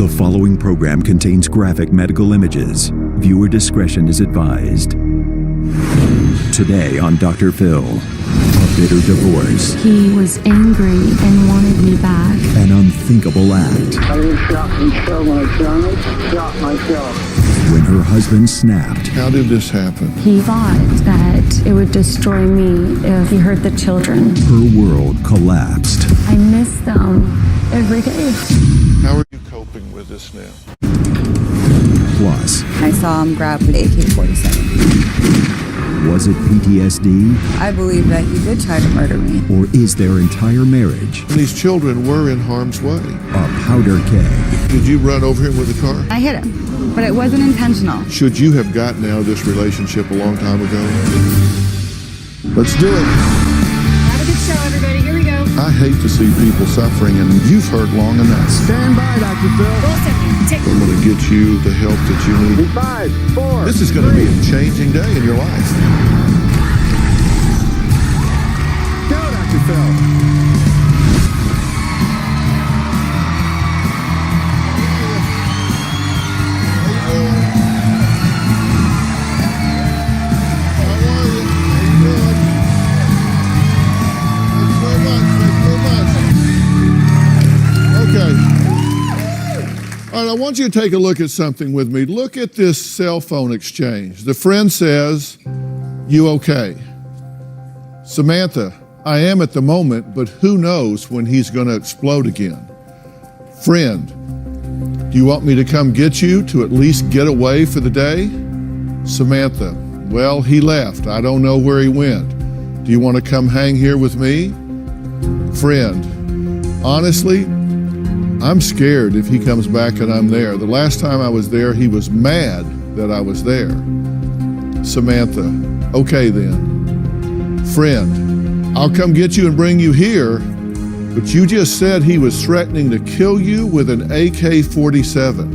The following program contains graphic medical images. Viewer discretion is advised. Today on Dr. Phil, a bitter divorce. He was angry and wanted me back. An unthinkable act. I was shot and killed my son, shot myself. When her husband snapped. How did this happen? He thought that it would destroy me if he hurt the children. Her world collapsed. I miss them every day. How are you coping with this now? Plus, I saw him grab the AK-47. was it PTSD? I believe that he did try to murder me. Or is their entire marriage These children were in harm's way. a powder keg? Did you run over him with a car? I hit him, but it wasn't intentional. Should you have gotten out of this relationship a long time ago? Let's do it. Have a good show, everybody. Here we go. I hate to see people suffering, and you've heard long enough. Stand by, Dr. Phil. Roll second. Tick. I'm going to get you the help that you need. 5, 4. This is going to be a changing day in your life. Go, Dr. Phil. All right, I want you to take a look at something with me. Look at this cell phone exchange. The friend says, "You okay?" Samantha, "I am at the moment, but who knows when he's going to explode again." Friend, "Do you want me to come get you to at least get away for the day?" Samantha, "Well, he left. I don't know where he went. Do you want to come hang here with me?" Friend, "Honestly, I'm scared if he comes back and I'm there. The last time I was there, he was mad that I was there." Samantha, "Okay then." Friend, "I'll come get you and bring you here, but you just said he was threatening to kill you with an AK-47.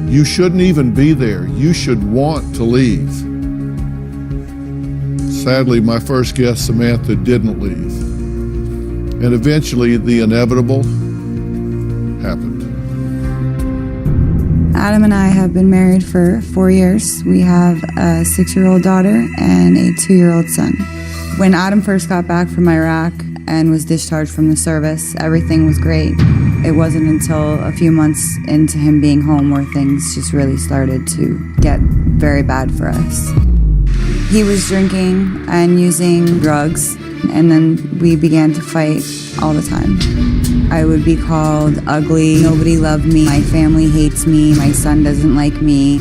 You shouldn't even be there. You should want to leave." Sadly, my first guest, Samantha, didn't leave. And eventually, the inevitable happened. Adam and I have been married for 4 years. We have a 6-year-old daughter and a 2-year-old son. When Adam first got back from Iraq and was discharged from the service, everything was great. It wasn't until a few months into him being home where things just really started to get very bad for us. He was drinking and using drugs, and then we began to fight all the time. I would be called ugly, nobody loved me, my family hates me, my son doesn't like me.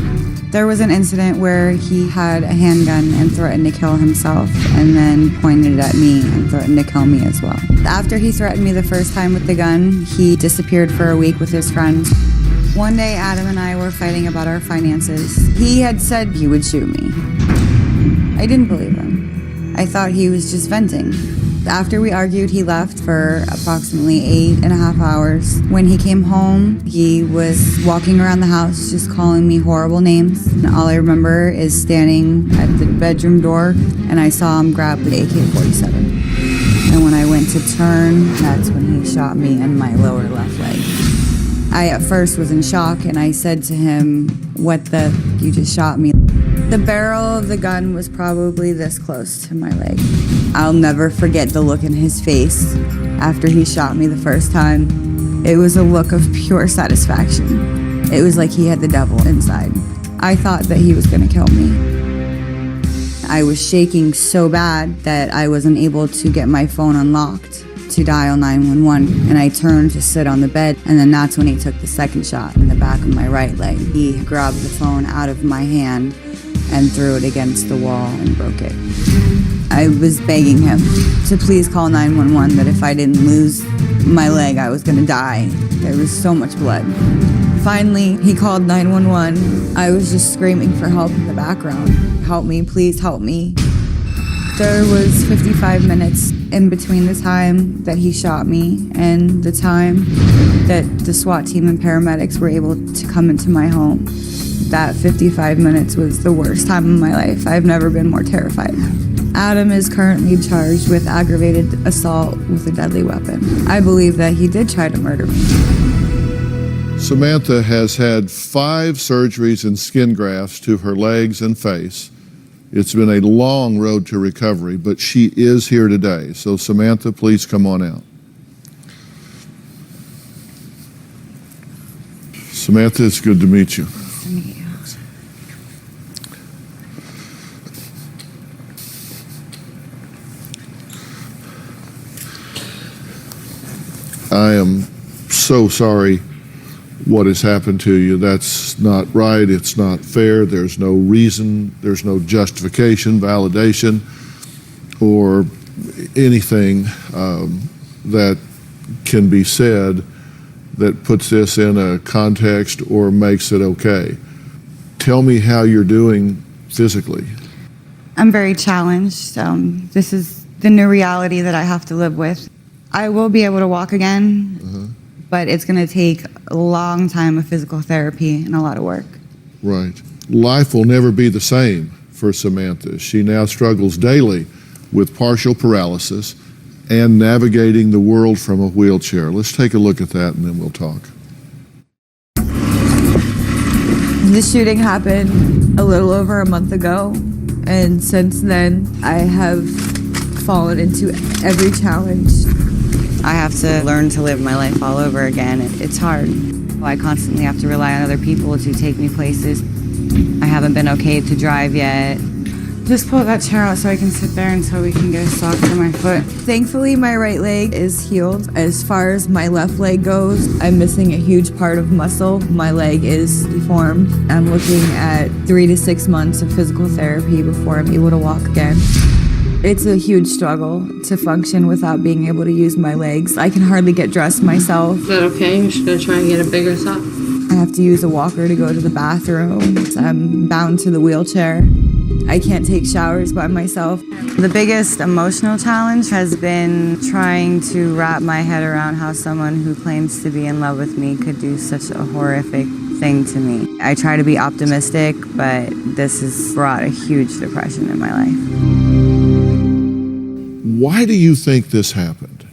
There was an incident where he had a handgun and threatened to kill himself, and then pointed it at me and threatened to kill me as well. After he threatened me the first time with the gun, he disappeared for a week with his friends. One day, Adam and I were fighting about our finances. He had said he would shoot me. I didn't believe him. I thought he was just venting. After we argued, he left for approximately 8.5 hours. When he came home, he was walking around the house just calling me horrible names. And all I remember is standing at the bedroom door, and I saw him grab the AK-47. And when I went to turn, that's when he shot me in my lower left leg. I at first was in shock, and I said to him, "What the, you just shot me." The barrel of the gun was probably this close to my leg. I'll never forget the look in his face after he shot me the first time. It was a look of pure satisfaction. It was like he had the devil inside. I thought that he was gonna kill me. I was shaking so bad that I wasn't able to get my phone unlocked to dial 911, and I turned to sit on the bed, and then that's when he took the second shot in the back of my right leg. He grabbed the phone out of my hand and threw it against the wall and broke it. I was begging him to please call 911, that if I didn't lose my leg, I was gonna die. There was so much blood. Finally, he called 911. I was just screaming for help in the background. "Help me, please help me." There was 55 minutes in between the time that he shot me and the time that the SWAT team and paramedics were able to come into my home. That 55 minutes was the worst time of my life. I've never been more terrified. Adam is currently charged with aggravated assault with a deadly weapon. I believe that he did try to murder me. Samantha has had 5 surgeries and skin grafts to her legs and face. It's been a long road to recovery, but she is here today. So Samantha, please come on out. Samantha, it's good to meet you. Nice to meet you. I am so sorry what has happened to you. That's not right. It's not fair. There's no reason. There's no justification, validation, or anything that can be said that puts this in a context or makes it okay. Tell me how you're doing physically. I'm very challenged. This is the new reality that I have to live with. I will be able to walk again, but it's going to take a long time of physical therapy and a lot of work. Right. Life will never be the same for Samantha. She now struggles daily with partial paralysis and navigating the world from a wheelchair. Let's take a look at that and then we'll talk. The shooting happened a little over a month ago, and since then I have fallen into every challenge. I have to learn to live my life all over again. It's hard. I constantly have to rely on other people to take me places. I haven't been okay to drive yet. Just pull that chair out so I can sit there until we can get a sock for my foot. Thankfully, my right leg is healed. As far as my left leg goes, I'm missing a huge part of muscle. My leg is deformed. I'm looking at 3 to 6 months of physical therapy before I'm able to walk again. It's a huge struggle to function without being able to use my legs. I can hardly get dressed myself. Is that okay? You're just gonna try and get a bigger sock. I have to use a walker to go to the bathroom. I'm bound to the wheelchair. I can't take showers by myself. The biggest emotional challenge has been trying to wrap my head around how someone who claims to be in love with me could do such a horrific thing to me. I try to be optimistic, but this has brought a huge depression in my life. Why do you think this happened?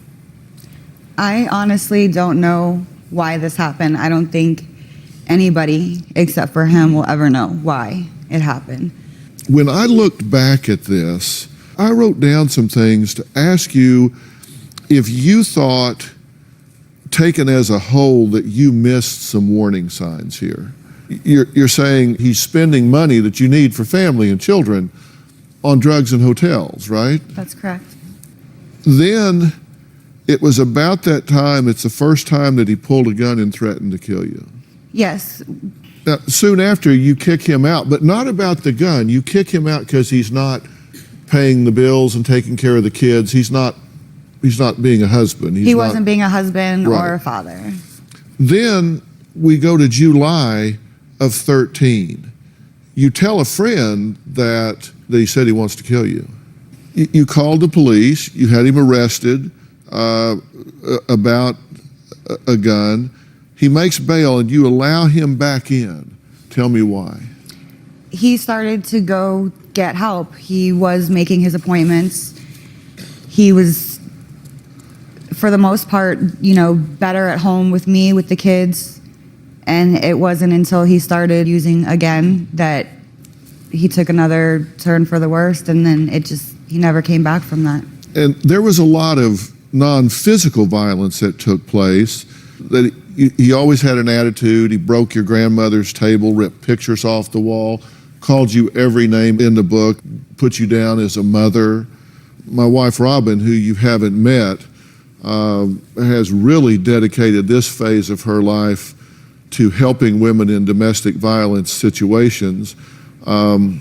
I honestly don't know why this happened. I don't think anybody except for him will ever know why it happened. When I looked back at this, I wrote down some things to ask you if you thought, taken as a whole, that you missed some warning signs here. You're saying he's spending money that you need for family and children on drugs and hotels, right? That's correct. Then it was about that time, it's the first time that he pulled a gun and threatened to kill you. Yes. Now, soon after, you kick him out, but not about the gun. You kick him out because he's not paying the bills and taking care of the kids. He's not being a husband. He wasn't being a husband Right. or a father. Then we go to July of 13. You tell a friend that he said he wants to kill you. You called the police. You had him arrested about a gun. He makes bail and you allow him back in. Tell me why. He started to go get help. He was making his appointments. He was, for the most part, better at home with me, with the kids. And it wasn't until he started using again that he took another turn for the worst, and then he never came back from that. And there was a lot of non-physical violence that took place. That he always had an attitude. He broke your grandmother's table, ripped pictures off the wall, called you every name in the book, put you down as a mother. My wife, Robin, who you haven't met, has really dedicated this phase of her life to helping women in domestic violence situations, and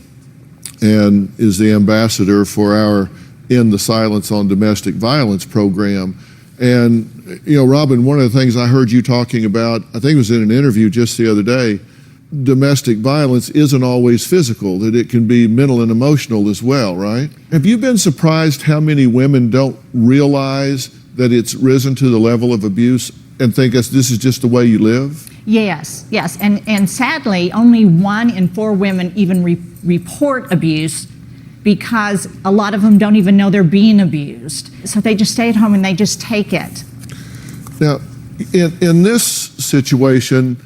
is the ambassador for our End the Silence on Domestic Violence program. And, Robin, one of the things I heard you talking about, I think it was in an interview just the other day, domestic violence isn't always physical, that it can be mental and emotional as well, right? Have you been surprised how many women don't realize that it's risen to the level of abuse and think this is just the way you live? Yes. And sadly, only 1 in 4 women even report abuse, because a lot of them don't even know they're being abused. So they just stay at home and they just take it. Now, in this situation,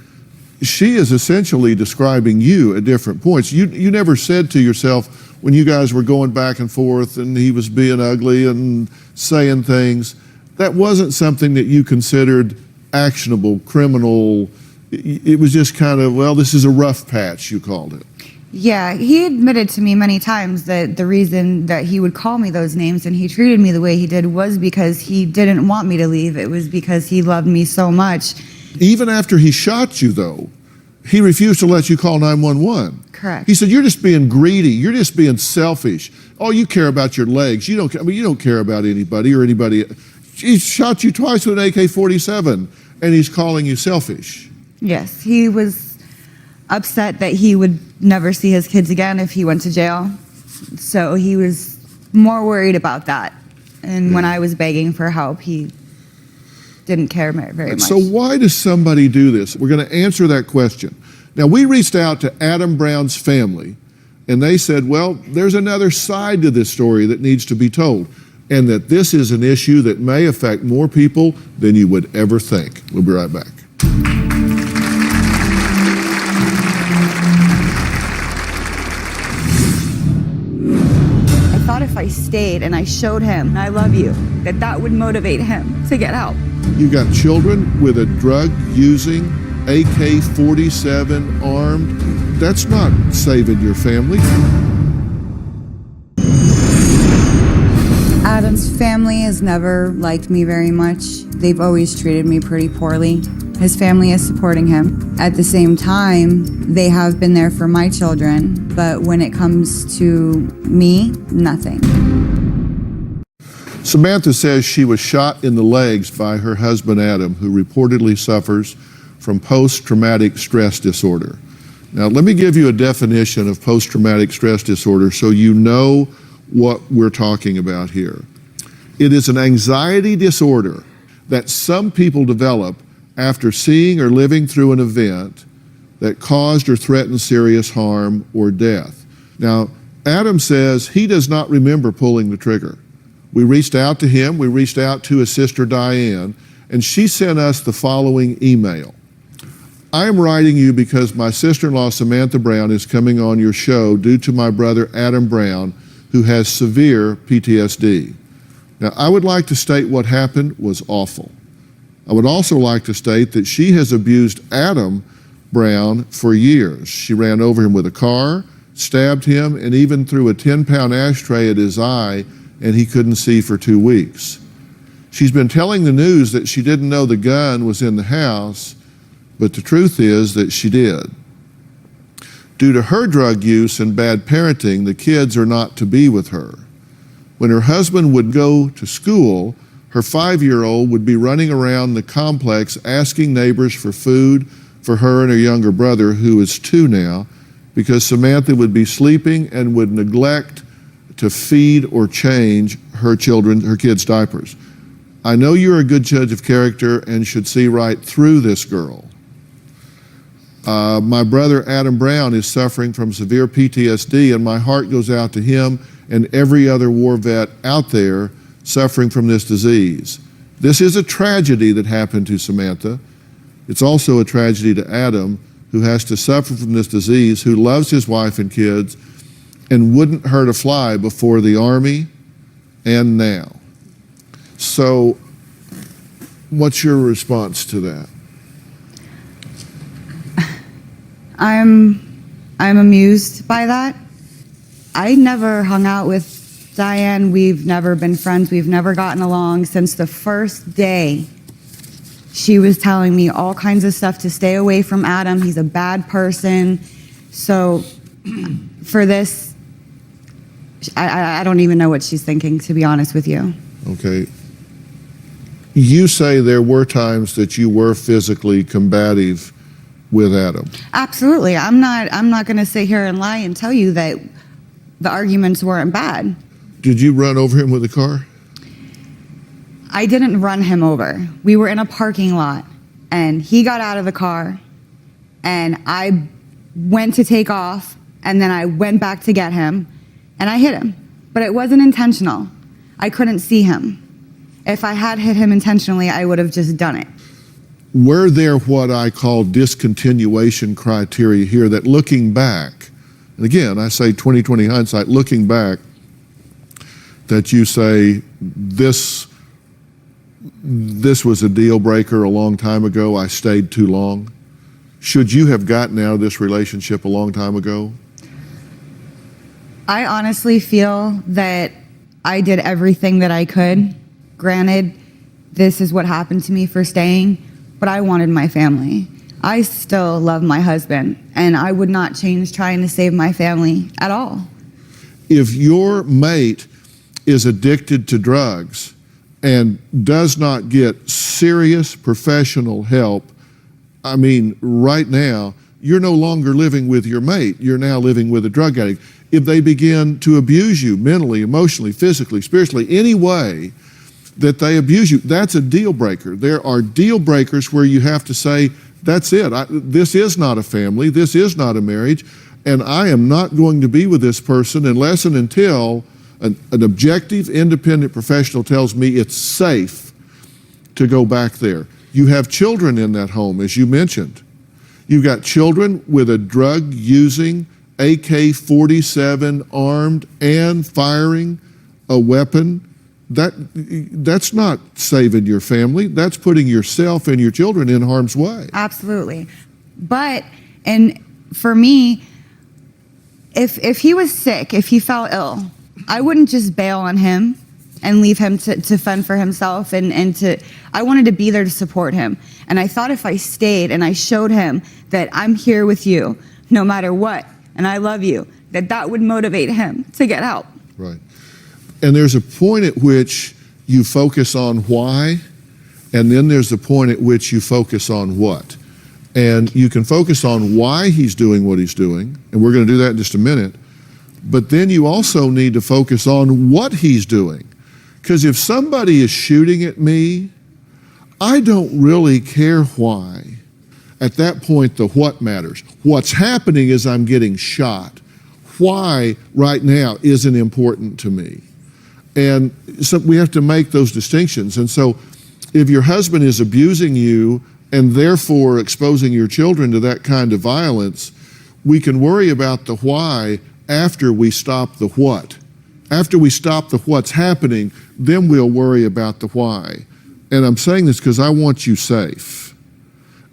she is essentially describing you at different points. You never said to yourself when you guys were going back and forth and he was being ugly and saying things, that wasn't something that you considered actionable, criminal. It was just kind of, well, this is a rough patch, you called it. Yeah, he admitted to me many times that the reason that he would call me those names and he treated me the way he did was because he didn't want me to leave. It was because he loved me so much. Even after he shot you, though, he refused to let you call 911. Correct. He said, you're just being greedy. You're just being selfish. Oh, you care about your legs. You don't care about anybody or anybody. He shot you twice with an AK-47, and he's calling you selfish. Yes, he was upset that he would never see his kids again if he went to jail. So he was more worried about that. And when I was begging for help, he didn't care very much. So why does somebody do this? We're going to answer that question. Now, we reached out to Adam Brown's family, and they said, well, there's another side to this story that needs to be told, and that this is an issue that may affect more people than you would ever think. We'll be right back. I thought if I stayed and I showed him, I love you, that would motivate him to get help. You got children with a drug-using AK-47 armed. That's not saving your family. Adam's family has never liked me very much. They've always treated me pretty poorly. His family is supporting him. At the same time, they have been there for my children, but when it comes to me, nothing. Samantha says she was shot in the legs by her husband Adam, who reportedly suffers from post-traumatic stress disorder. Now, let me give you a definition of post-traumatic stress disorder so you know what we're talking about here. It is an anxiety disorder that some people develop after seeing or living through an event that caused or threatened serious harm or death. Now, Adam says he does not remember pulling the trigger. We reached out to him, we reached out to his sister Diane, and she sent us the following email. I am writing you because my sister-in-law Samantha Brown is coming on your show due to my brother Adam Brown, who has severe PTSD. Now, I would like to state what happened was awful. I would also like to state that she has abused Adam Brown for years. She ran over him with a car, stabbed him, and even threw a 10-pound ashtray at his eye, and he couldn't see for 2 weeks. She's been telling the news that she didn't know the gun was in the house, but the truth is that she did. Due to her drug use and bad parenting, the kids are not to be with her. When her husband would go to school, her 5-year-old would be running around the complex asking neighbors for food for her and her younger brother, who is 2 now, because Samantha would be sleeping and would neglect to feed or change her kids' diapers. I know you're a good judge of character and should see right through this girl. My brother Adam Brown is suffering from severe PTSD, and my heart goes out to him and every other war vet out there suffering from this disease. This is a tragedy that happened to Samantha. It's also a tragedy to Adam, who has to suffer from this disease, who loves his wife and kids and wouldn't hurt a fly before the Army and now. So, what's your response to that? I'm amused by that. I never hung out with Diane. We've never been friends. We've never gotten along since the first day. She was telling me all kinds of stuff to stay away from Adam. He's a bad person. So for this, I don't even know what she's thinking, to be honest with you. Okay. You say there were times that you were physically combative with Adam. Absolutely. I'm not going to sit here and lie and tell you that the arguments weren't bad. Did you run over him with a car? I didn't run him over. We were in a parking lot, and he got out of the car, and I went to take off, and then I went back to get him, and I hit him. But it wasn't intentional. I couldn't see him. If I had hit him intentionally, I would have just done it. were there what I call discontinuation criteria here that looking back, and again, I say 20/20 hindsight, looking back, that you say this was a deal breaker a long time ago, I stayed too long? Should you have gotten out of this relationship a long time ago? I honestly feel that I did everything that I could. Granted, this is what happened to me for staying, but I wanted my family. I still love my husband, and I would not change trying to save my family at all. If your mate is addicted to drugs and does not get serious professional help, I mean, right now, you're no longer living with your mate. You're now living with a drug addict. If they begin to abuse you mentally, emotionally, physically, spiritually, any way that they abuse you, that's a deal breaker. There are deal breakers where you have to say, that's it. This is not a family. This is not a marriage. And I am not going to be with this person unless and until an objective, independent professional tells me it's safe to go back there. You have children in that home, as you mentioned. You've got children with a drug-using, AK-47 armed and firing a weapon. That's not saving your family. That's putting yourself and your children in harm's way. Absolutely. But, and for me, if he was sick, if he fell ill, I wouldn't just bail on him and leave him to fend for himself I wanted to be there to support him. And I thought if I stayed and I showed him that I'm here with you no matter what, and I love you, that would motivate him to get help. Right. And there's a point at which you focus on why, and then there's the point at which you focus on what. And you can focus on why he's doing what he's doing, and we're going to do that in just a minute, but then you also need to focus on what he's doing. Because if somebody is shooting at me, I don't really care why. At that point, the what matters. What's happening is I'm getting shot. Why right now isn't important to me. And so we have to make those distinctions. And so if your husband is abusing you and therefore exposing your children to that kind of violence, we can worry about the why after we stop the what. After we stop the what's happening, then we'll worry about the why. And I'm saying this because I want you safe.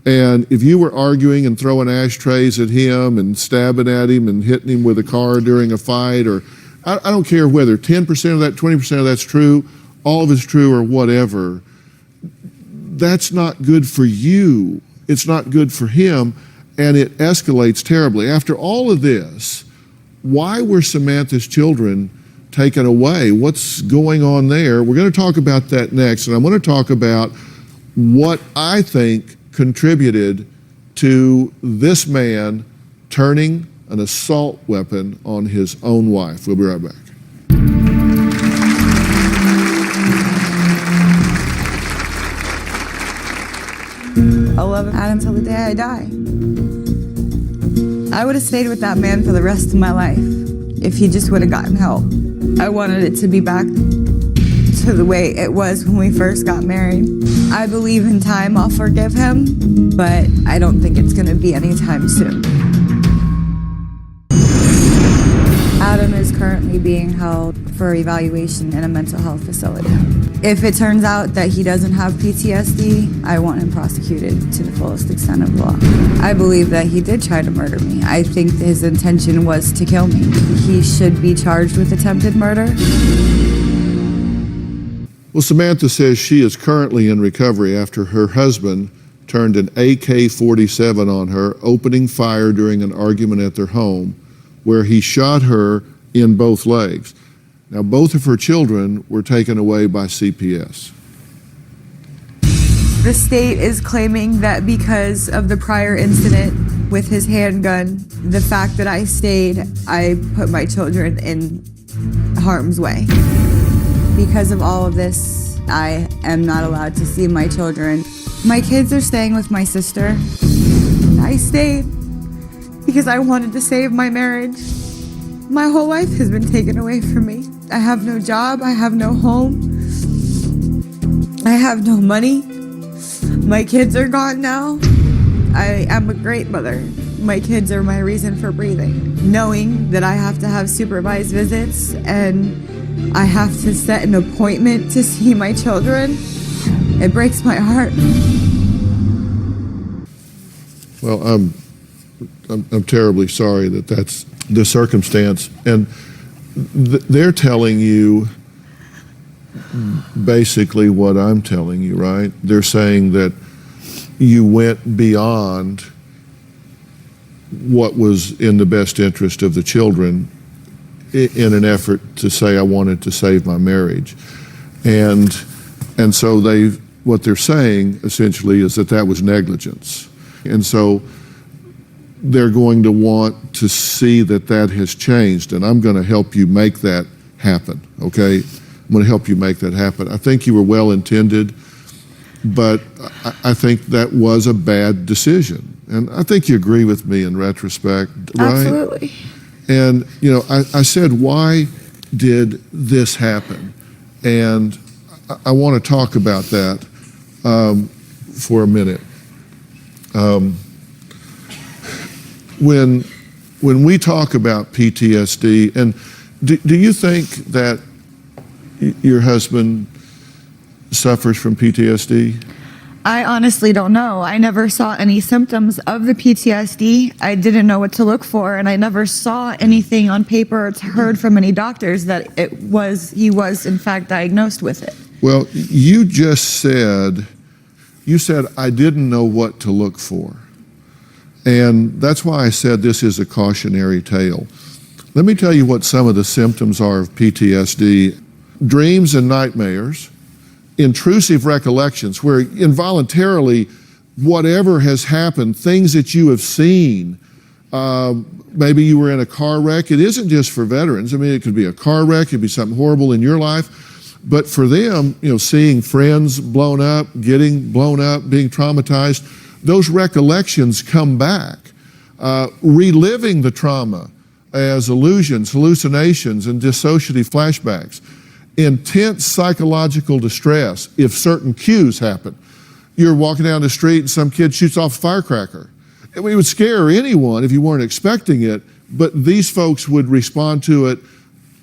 And if you were arguing and throwing ashtrays at him and stabbing at him and hitting him with a car during a fight, or I don't care whether 10% of that, 20% of that's true, all of it's true or whatever, that's not good for you. It's not good for him, and it escalates terribly. After all of this, why were Samantha's children taken away? What's going on there? We're going to talk about that next, and I'm going to talk about what I think contributed to this man turning an assault weapon on his own wife. We'll be right back. I'll love Adam till the day I die. I would have stayed with that man for the rest of my life if he just would have gotten help. I wanted it to be back to the way it was when we first got married. I believe in time I'll forgive him, but I don't think it's going to be anytime soon. Adam is currently being held for evaluation in a mental health facility. If it turns out that he doesn't have PTSD, I want him prosecuted to the fullest extent of the law. I believe that he did try to murder me. I think his intention was to kill me. He should be charged with attempted murder. Well, Samantha says she is currently in recovery after her husband turned an AK-47 on her, opening fire during an argument at their home, where he shot her in both legs. Now, both of her children were taken away by CPS. The state is claiming that because of the prior incident with his handgun, the fact that I stayed, I put my children in harm's way. Because of all of this, I am not allowed to see my children. My kids are staying with my sister. I stayed because I wanted to save my marriage. My whole life has been taken away from me. I have no job, I have no home, I have no money. My kids are gone now. I am a great mother. My kids are my reason for breathing. Knowing that I have to have supervised visits and I have to set an appointment to see my children, it breaks my heart. Well, I'm terribly sorry that that's the circumstance. And they're telling you basically what I'm telling you, right? They're saying that you went beyond what was in the best interest of the children in an effort to say I wanted to save my marriage. And so what they're saying essentially is that that was negligence. And so they're going to want to see that that has changed, and I'm going to help you make that happen, okay? I'm going to help you make that happen. I think you were well intended, but I think that was a bad decision. And I think you agree with me in retrospect, right? Absolutely. And, you know, I said, why did this happen? And I want to talk about that for a minute. When we talk about PTSD, and do you think that your husband suffers from PTSD? I honestly don't know. I never saw any symptoms of the PTSD. I didn't know what to look for, and I never saw anything on paper or heard from any doctors that he was in fact diagnosed with it. Well, you just said, I didn't know what to look for. And that's why I said this is a cautionary tale. Let me tell you what some of the symptoms are of PTSD. Dreams and nightmares, intrusive recollections, where involuntarily whatever has happened, things that you have seen, maybe you were in a car wreck. It isn't just for veterans. I mean, it could be a car wreck, it could be something horrible in your life. But for them, you know, seeing friends blown up, getting blown up, being traumatized, those recollections come back. Reliving the trauma as illusions, hallucinations, and dissociative flashbacks. Intense psychological distress if certain cues happen. You're walking down the street and some kid shoots off a firecracker. It would scare anyone if you weren't expecting it, but these folks would respond to it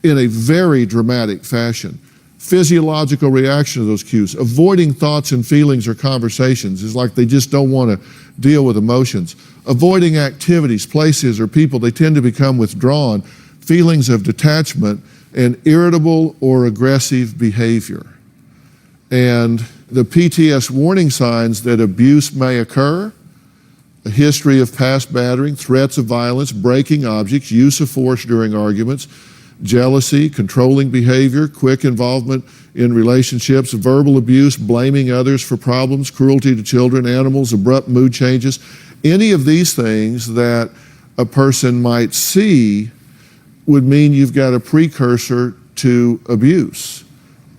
in a very dramatic fashion. Physiological reaction to those cues. Avoiding thoughts and feelings or conversations is like they just don't want to deal with emotions. Avoiding activities, places, or people, they tend to become withdrawn. Feelings of detachment and irritable or aggressive behavior. And the PTS warning signs that abuse may occur: a history of past battering, threats of violence, breaking objects, use of force during arguments, jealousy, controlling behavior, quick involvement in relationships, verbal abuse, blaming others for problems, cruelty to children, animals, abrupt mood changes. Any of these things that a person might see would mean you've got a precursor to abuse.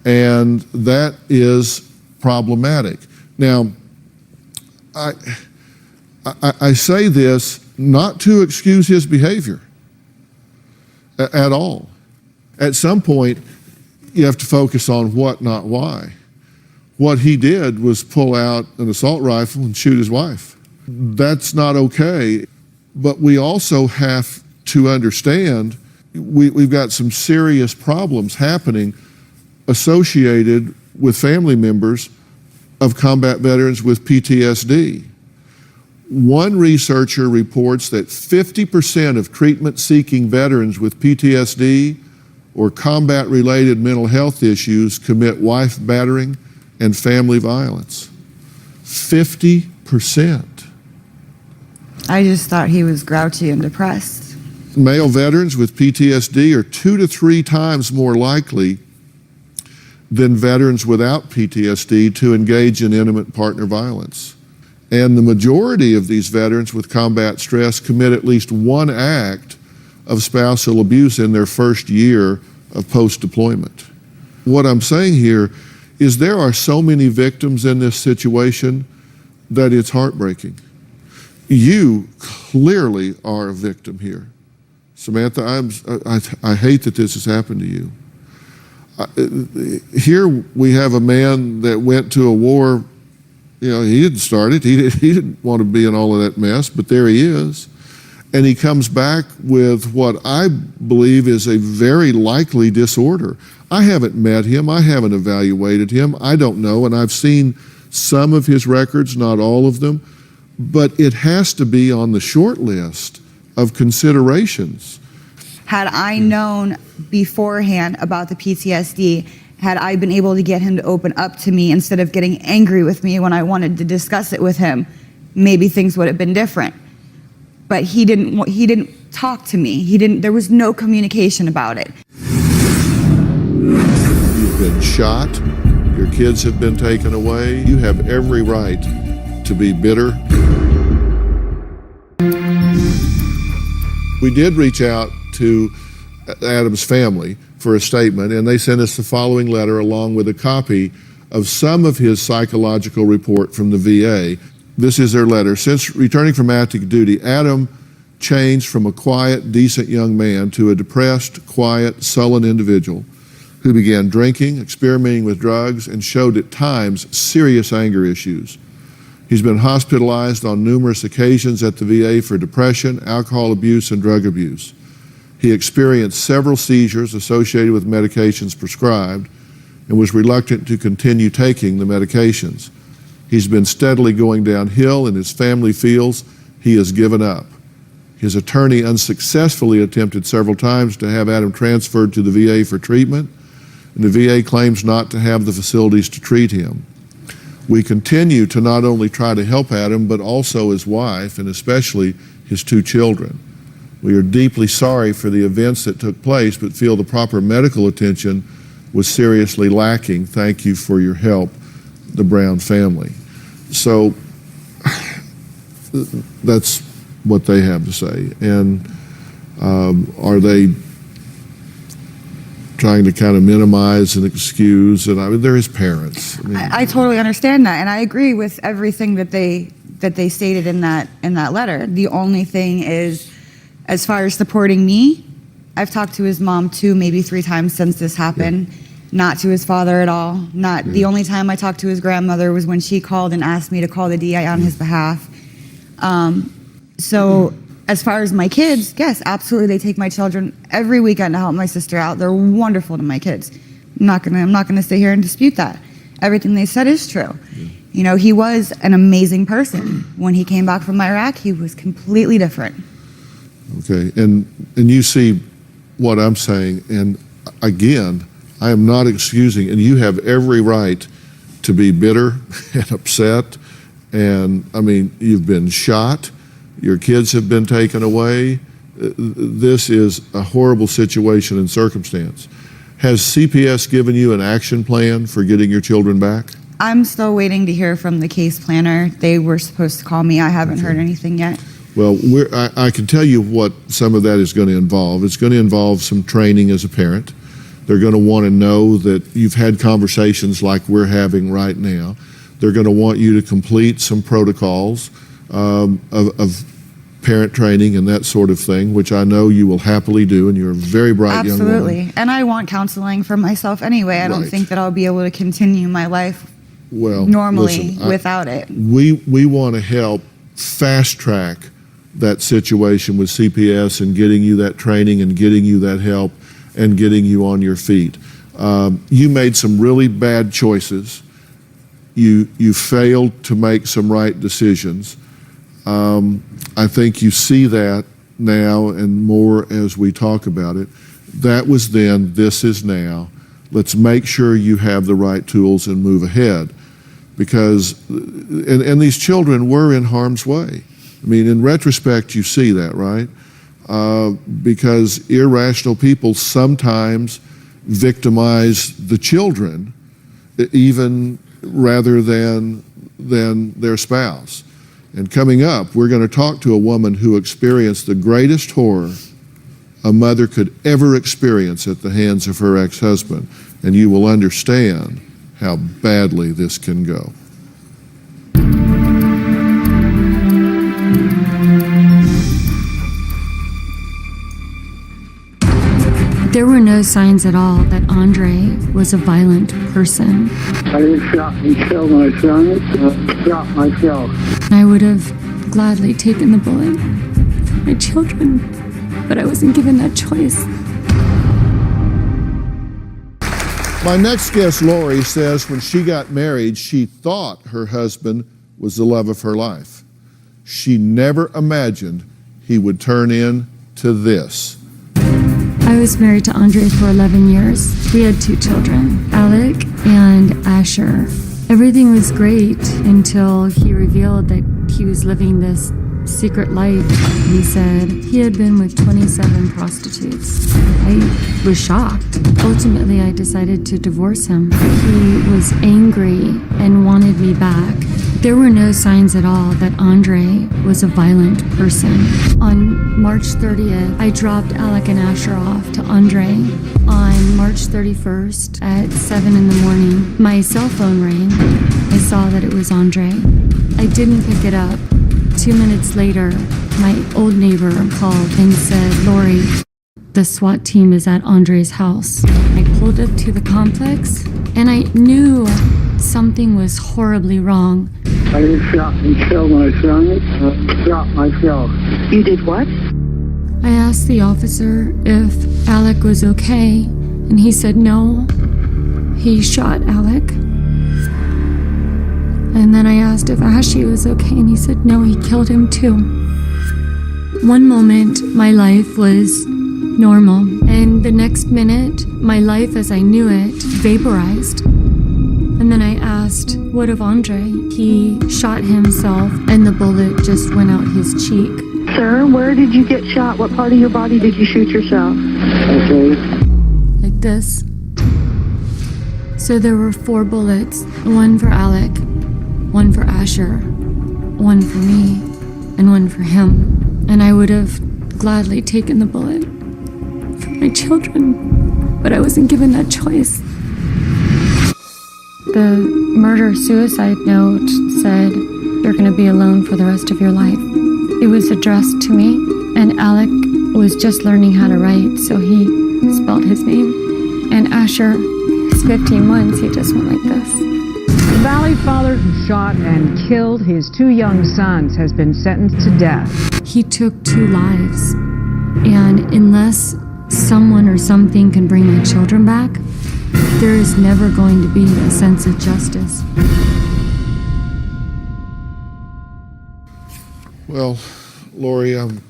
And that is problematic. Now, I say this not to excuse his behavior at all. At some point, you have to focus on what, not why. What he did was pull out an assault rifle and shoot his wife. That's not okay. But we also have to understand we've got some serious problems happening associated with family members of combat veterans with PTSD. One researcher reports that 50% of treatment-seeking veterans with PTSD or combat-related mental health issues commit wife battering and family violence. 50%. I just thought he was grouchy and depressed. Male veterans with PTSD are 2 to 3 times more likely than veterans without PTSD to engage in intimate partner violence. And the majority of these veterans with combat stress commit at least one act of spousal abuse in their first year of post-deployment. What I'm saying here is there are so many victims in this situation that it's heartbreaking. You clearly are a victim here. Samantha, I hate that this has happened to you. Here we have a man that went to a war he didn't start it. He didn't want to be in all of that mess, but there he is. And he comes back with what I believe is a very likely disorder. I haven't met him. I haven't evaluated him. I don't know. And I've seen some of his records, not all of them. But it has to be on the short list of considerations. Had I known beforehand about the PTSD, had I been able to get him to open up to me instead of getting angry with me when I wanted to discuss it with him, maybe things would have been different. But he didn't talk to me. There was no communication about it. You've been shot. Your kids have been taken away. You have every right to be bitter. We did reach out to Adam's family for a statement, and they sent us the following letter along with a copy of some of his psychological report from the VA. This is their letter. Since returning from active duty, Adam changed from a quiet, decent young man to a depressed, quiet, sullen individual who began drinking, experimenting with drugs, and showed at times serious anger issues. He's been hospitalized on numerous occasions at the VA for depression, alcohol abuse, and drug abuse. He experienced several seizures associated with medications prescribed and was reluctant to continue taking the medications. He's been steadily going downhill, and his family feels he has given up. His attorney unsuccessfully attempted several times to have Adam transferred to the VA for treatment, and the VA claims not to have the facilities to treat him. We continue to not only try to help Adam, but also his wife, and especially his 2 children. We are deeply sorry for the events that took place, but feel the proper medical attention was seriously lacking. Thank you for your help, the Brown family. So that's what they have to say. And are they trying to kind of minimize and excuse? And I mean, they're his parents. I totally understand that, and I agree with everything that they stated in that letter. The only thing is, as far as supporting me, I've talked to his mom 2, maybe 3 times since this happened. Yeah. Not to his father at all. The only time I talked to his grandmother was when she called and asked me to call the DI on his behalf. So as far as my kids, yes, absolutely, they take my children every weekend to help my sister out. They're wonderful to my kids. I'm not gonna sit here and dispute that. Everything they said is true. Yeah. He was an amazing person. When he came back from Iraq, he was completely different. Okay, and you see what I'm saying, and again, I am not excusing, and you have every right to be bitter and upset, and I mean, you've been shot, your kids have been taken away. This is a horrible situation and circumstance. Has CPS given you an action plan for getting your children back? I'm still waiting to hear from the case planner. They were supposed to call me. I haven't heard anything yet. Well, I can tell you what some of that is going to involve. It's going to involve some training as a parent. They're going to want to know that you've had conversations like we're having right now. They're going to want you to complete some protocols of parent training and that sort of thing, which I know you will happily do, and you're a very bright young woman. Absolutely. And I want counseling for myself anyway. I don't think that I'll be able to continue my life normally without it. We want to help fast track that situation with CPS and getting you that training and getting you that help and getting you on your feet. You made some really bad choices. You failed to make some right decisions. I think you see that now and more as we talk about it. That was then, this is now. Let's make sure you have the right tools and move ahead. Because, and these children were in harm's way. I mean, in retrospect, you see that, right? Because irrational people sometimes victimize the children even rather than their spouse. And coming up, we're going to talk to a woman who experienced the greatest horror a mother could ever experience at the hands of her ex-husband. And you will understand how badly this can go. There were no no signs at all that Andre was a violent person. I just shot and killed my son. Shot myself. I would have gladly taken the bullet for my children, but I wasn't given that choice. My next guest, Lori, says when she got married, she thought her husband was the love of her life. She never imagined he would turn into this. I was married to Andre for 11 years. We had 2 children, Alec and Asher. Everything was great until he revealed that he was living this secret life. He said he had been with 27 prostitutes. I was shocked. Ultimately, I decided to divorce him. He was angry and wanted me back. There were no signs at all that Andre was a violent person. On March 30th, I dropped Alec and Asher off to Andre. On March 31st at 7 in the morning, my cell phone rang. I saw that it was Andre. I didn't pick it up. 2 minutes later, my old neighbor called and said, "Lori, the SWAT team is at Andre's house." I pulled up to the complex and I knew something was horribly wrong. I just shot and killed my son. Shot myself. You did what? I asked the officer if Alec was okay, and he said no. He shot Alec. And then I asked if Ashley was okay, and he said no, he killed him too. One moment, my life was normal, and the next minute, my life as I knew it vaporized. And then I asked, what of Andre? He shot himself, and the bullet just went out his cheek. Sir, where did you get shot? What part of your body did you shoot yourself? Okay. Like this. So there were 4 bullets, one for Alec, one for Asher, one for me, and one for him. And I would have gladly taken the bullet for my children, but I wasn't given that choice. The murder-suicide note said, "You're going to be alone for the rest of your life." It was addressed to me, and Alec was just learning how to write, so he spelled his name. And Asher, he's 15 months, he just went like this. The Valley father who shot and killed his 2 young sons has been sentenced to death. He took 2 lives, and unless someone or something can bring my children back, there is never going to be a sense of justice. Well, Lori, I'm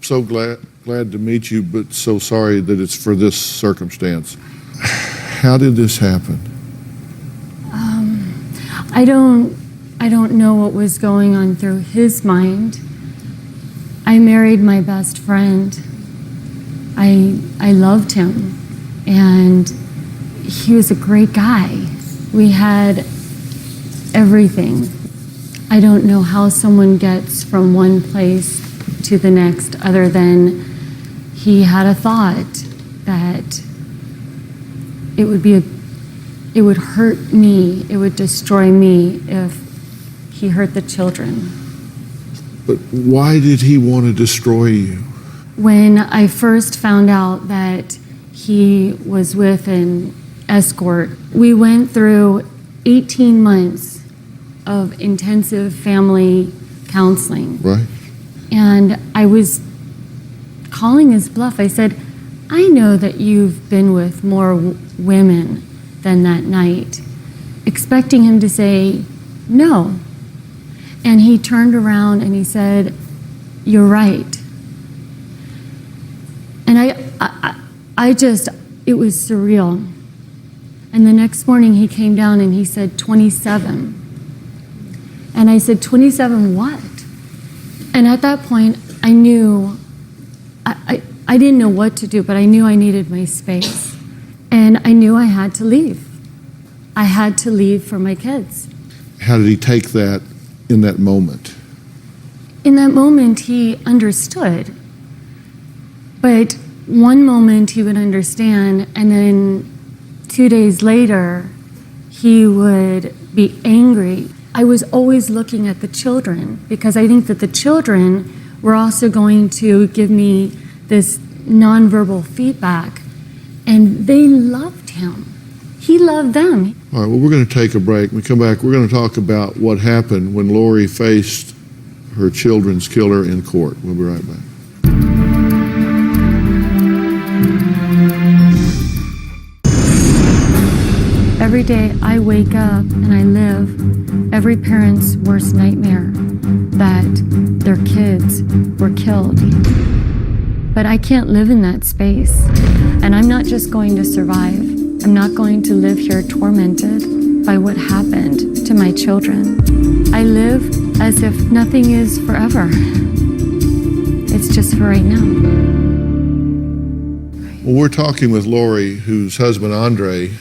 so glad to meet you, but so sorry that it's for this circumstance. How did this happen? I don't know what was going on through his mind. I married my best friend. I loved him, and he was a great guy. We had everything. I don't know how someone gets from one place to the next other than he had a thought that it would hurt me, it would destroy me if he hurt the children. But why did he want to destroy you? When I first found out that he was with an escort, we went through 18 months of intensive family counseling. Right. And I was calling his bluff. I said, "I know that you've been with more women than that night," expecting him to say no. And he turned around and he said, "You're right." And it was surreal. And the next morning he came down and he said, 27. And I said, 27 what? And at that point, I knew, I didn't know what to do, but I knew I needed my space. And I knew I had to leave. I had to leave for my kids. How did he take that in that moment? In that moment, he understood. But one moment he would understand, and then 2 days later, he would be angry. I was always looking at the children because I think that the children were also going to give me this nonverbal feedback. And they loved him. He loved them. All right, well, we're going to take a break. When we come back, we're going to talk about what happened when Lori faced her children's killer in court. We'll be right back. Every day I wake up and I live every parent's worst nightmare, that their kids were killed. But I can't live in that space. And I'm not just going to survive. I'm not going to live here tormented by what happened to my children. I live as if nothing is forever. It's just for right now. Well, we're talking with Lori, whose husband, Andre,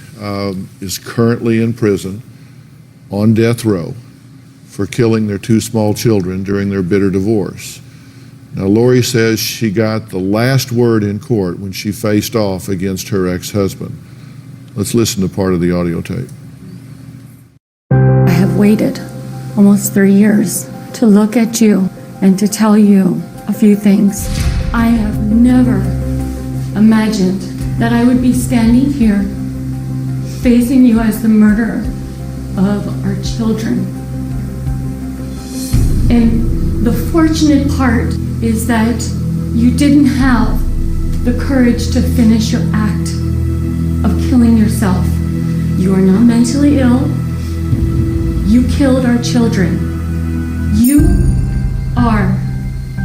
is currently in prison on death row for killing their two small children during their bitter divorce. Now, Lori says she got the last word in court when she faced off against her ex-husband. Let's listen to part of the audio tape. I have waited almost 3 years to look at you and to tell you a few things. I have never imagined that I would be standing here facing you as the murderer of our children. And the fortunate part is that you didn't have the courage to finish your act of killing yourself. You are not mentally ill. You killed our children. You are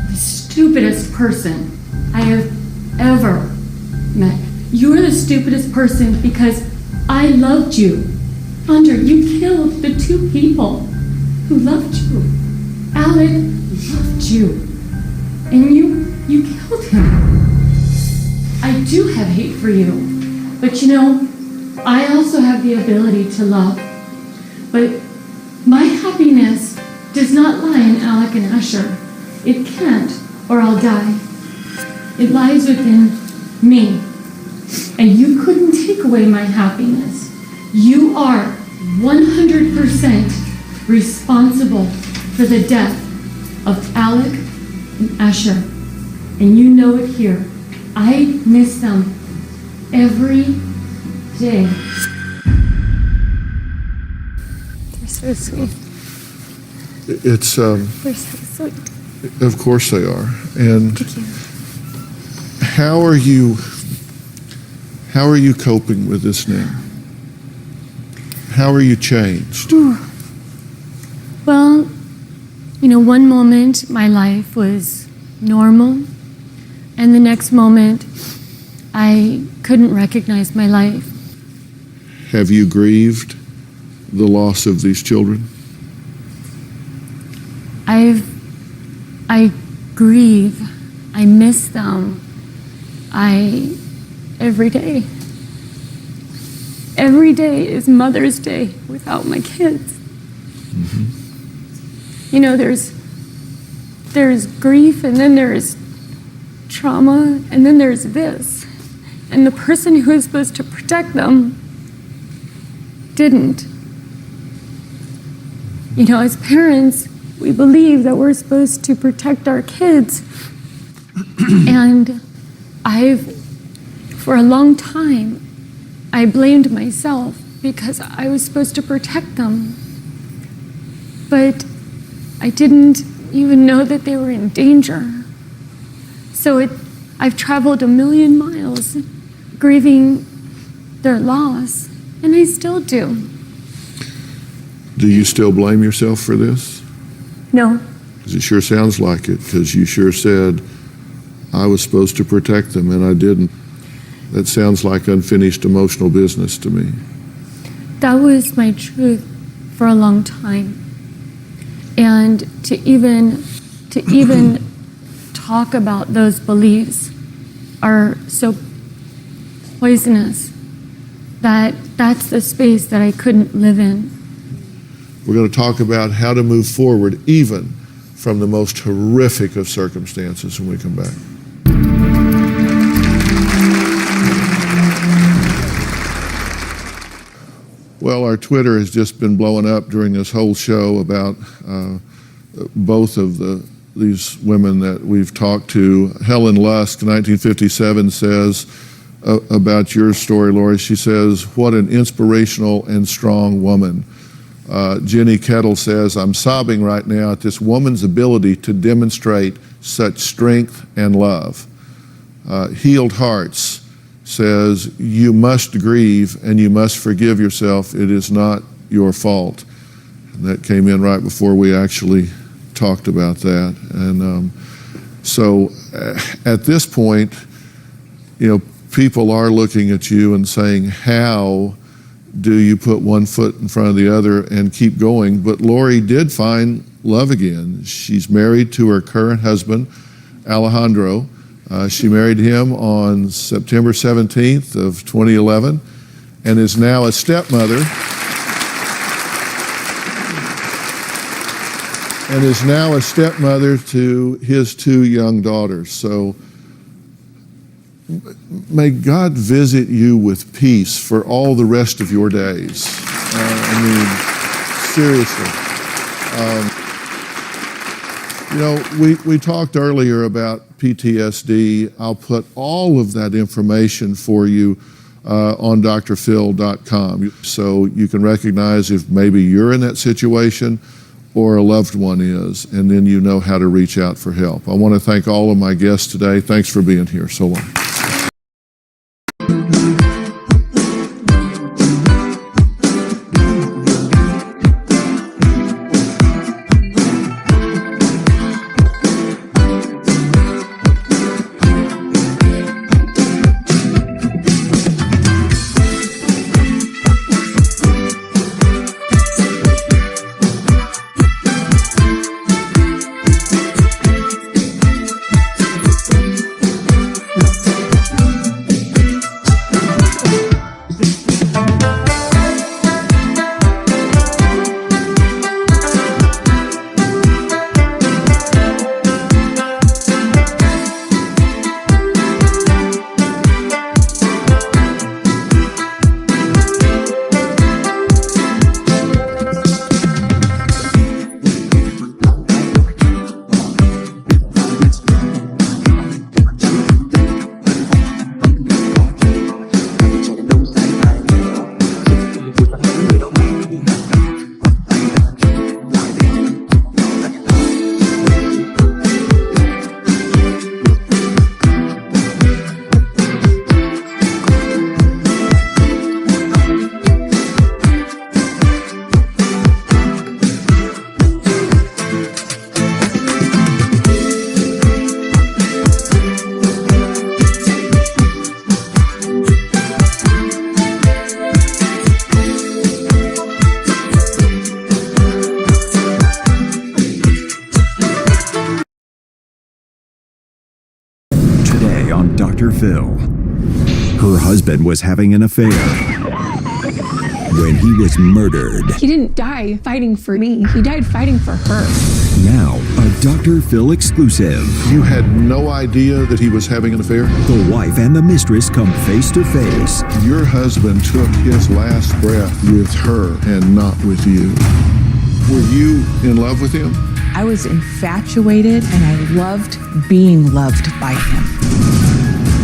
the stupidest person I have ever met. You are the stupidest person because I loved you. Andre, you killed the two people who loved you. Alec loved you. And you killed him. I do have hate for you. But you know, I also have the ability to love. But my happiness does not lie in Alec and Asher. It can't, or I'll die. It lies within me. And you couldn't take away my happiness. You are 100% responsible for the death of Alec and Asher. And you know it here. I miss them every day. They're so sweet. It's, They're so sweet. of course they are. And Thank you. how are you coping with this now? How are you changed? Well, you know, one moment my life was normal, and the next moment I couldn't recognize my life. Have you grieved the loss of these children? I grieve. I miss them. Every day. Every day is Mother's Day without my kids. Mm-hmm. You know, there's grief, and then there's trauma, and then there's this. And the person who is supposed to protect them didn't. You know, as parents, we believe that we're supposed to protect our kids. And for a long time, I blamed myself because I was supposed to protect them. But I didn't even know that they were in danger. So I've traveled 1,000,000 miles grieving their loss, and I still do. Do you still blame yourself for this? No. Because it sure sounds like it, because you sure said, I was supposed to protect them and I didn't. That sounds like unfinished emotional business to me. That was my truth for a long time. And to even talk about those beliefs are so poisonous that that's the space that I couldn't live in. We're going to talk about how to move forward even from the most horrific of circumstances when we come back. Well, our Twitter has just been blowing up during this whole show about both of these women that we've talked to. Helen Lusk, 1957, says, about your story, Lori. She says, what an inspirational and strong woman. Jenny Kettle says, I'm sobbing right now at this woman's ability to demonstrate such strength and love. Healed Hearts says, you must grieve and you must forgive yourself. It is not your fault. And that came in right before we actually talked about that. And so at this point, you know, people are looking at you and saying, how do you put one foot in front of the other and keep going? But Lori did find love again. She's married to her current husband, Alejandro. She married him on September 17th of 2011 and is now a stepmother. And is now a stepmother to his 2 young daughters. So may God visit you with peace for all the rest of your days. I mean, seriously. You know, we talked earlier about PTSD. I'll put all of that information for you on drphil.com so you can recognize if maybe you're in that situation or a loved one is, and then you know how to reach out for help. I want to thank all of my guests today. Thanks for being here so long. On Dr. Phil. Her husband was having an affair when he was murdered. He didn't die fighting for me. He died fighting for her. Now, a Dr. Phil exclusive. You had no idea that he was having an affair? The wife and the mistress come face to face. Your husband took his last breath with her and not with you. Were you in love with him? I was infatuated and I loved being loved by him.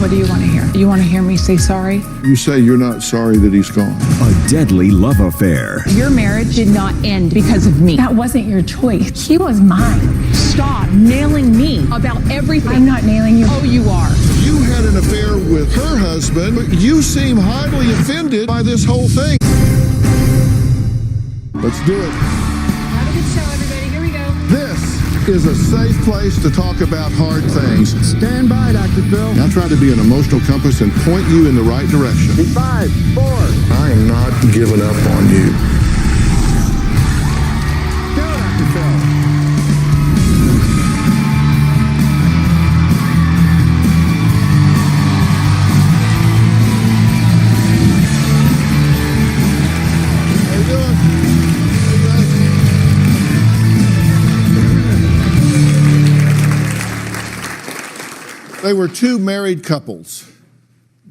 What do you want to hear? You want to hear me say sorry? You say you're not sorry that he's gone. A deadly love affair. Your marriage did not end because of me. That wasn't your choice. He was mine. Stop nailing me about everything. I'm not nailing you. Oh, you are. You had an affair with her husband, but you seem highly offended by this whole thing. Let's do it. Have a good show, everybody. Here we go. This is a safe place to talk about hard things. Stand by, Dr. Phil. I'll try to be an emotional compass and point you in the right direction. 5, 4. I am not giving up on you. Go, Dr. Phil. How you doing? They were 2 married couples,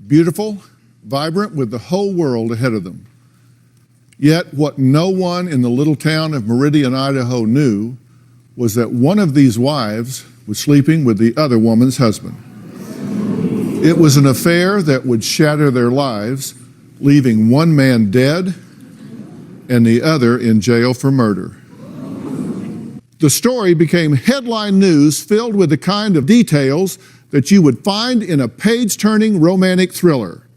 beautiful, vibrant, with the whole world ahead of them. Yet what no one in the little town of Meridian, Idaho knew was that one of these wives was sleeping with the other woman's husband. It was an affair that would shatter their lives, leaving one man dead and the other in jail for murder. The story became headline news filled with the kind of details that you would find in a page-turning romantic thriller.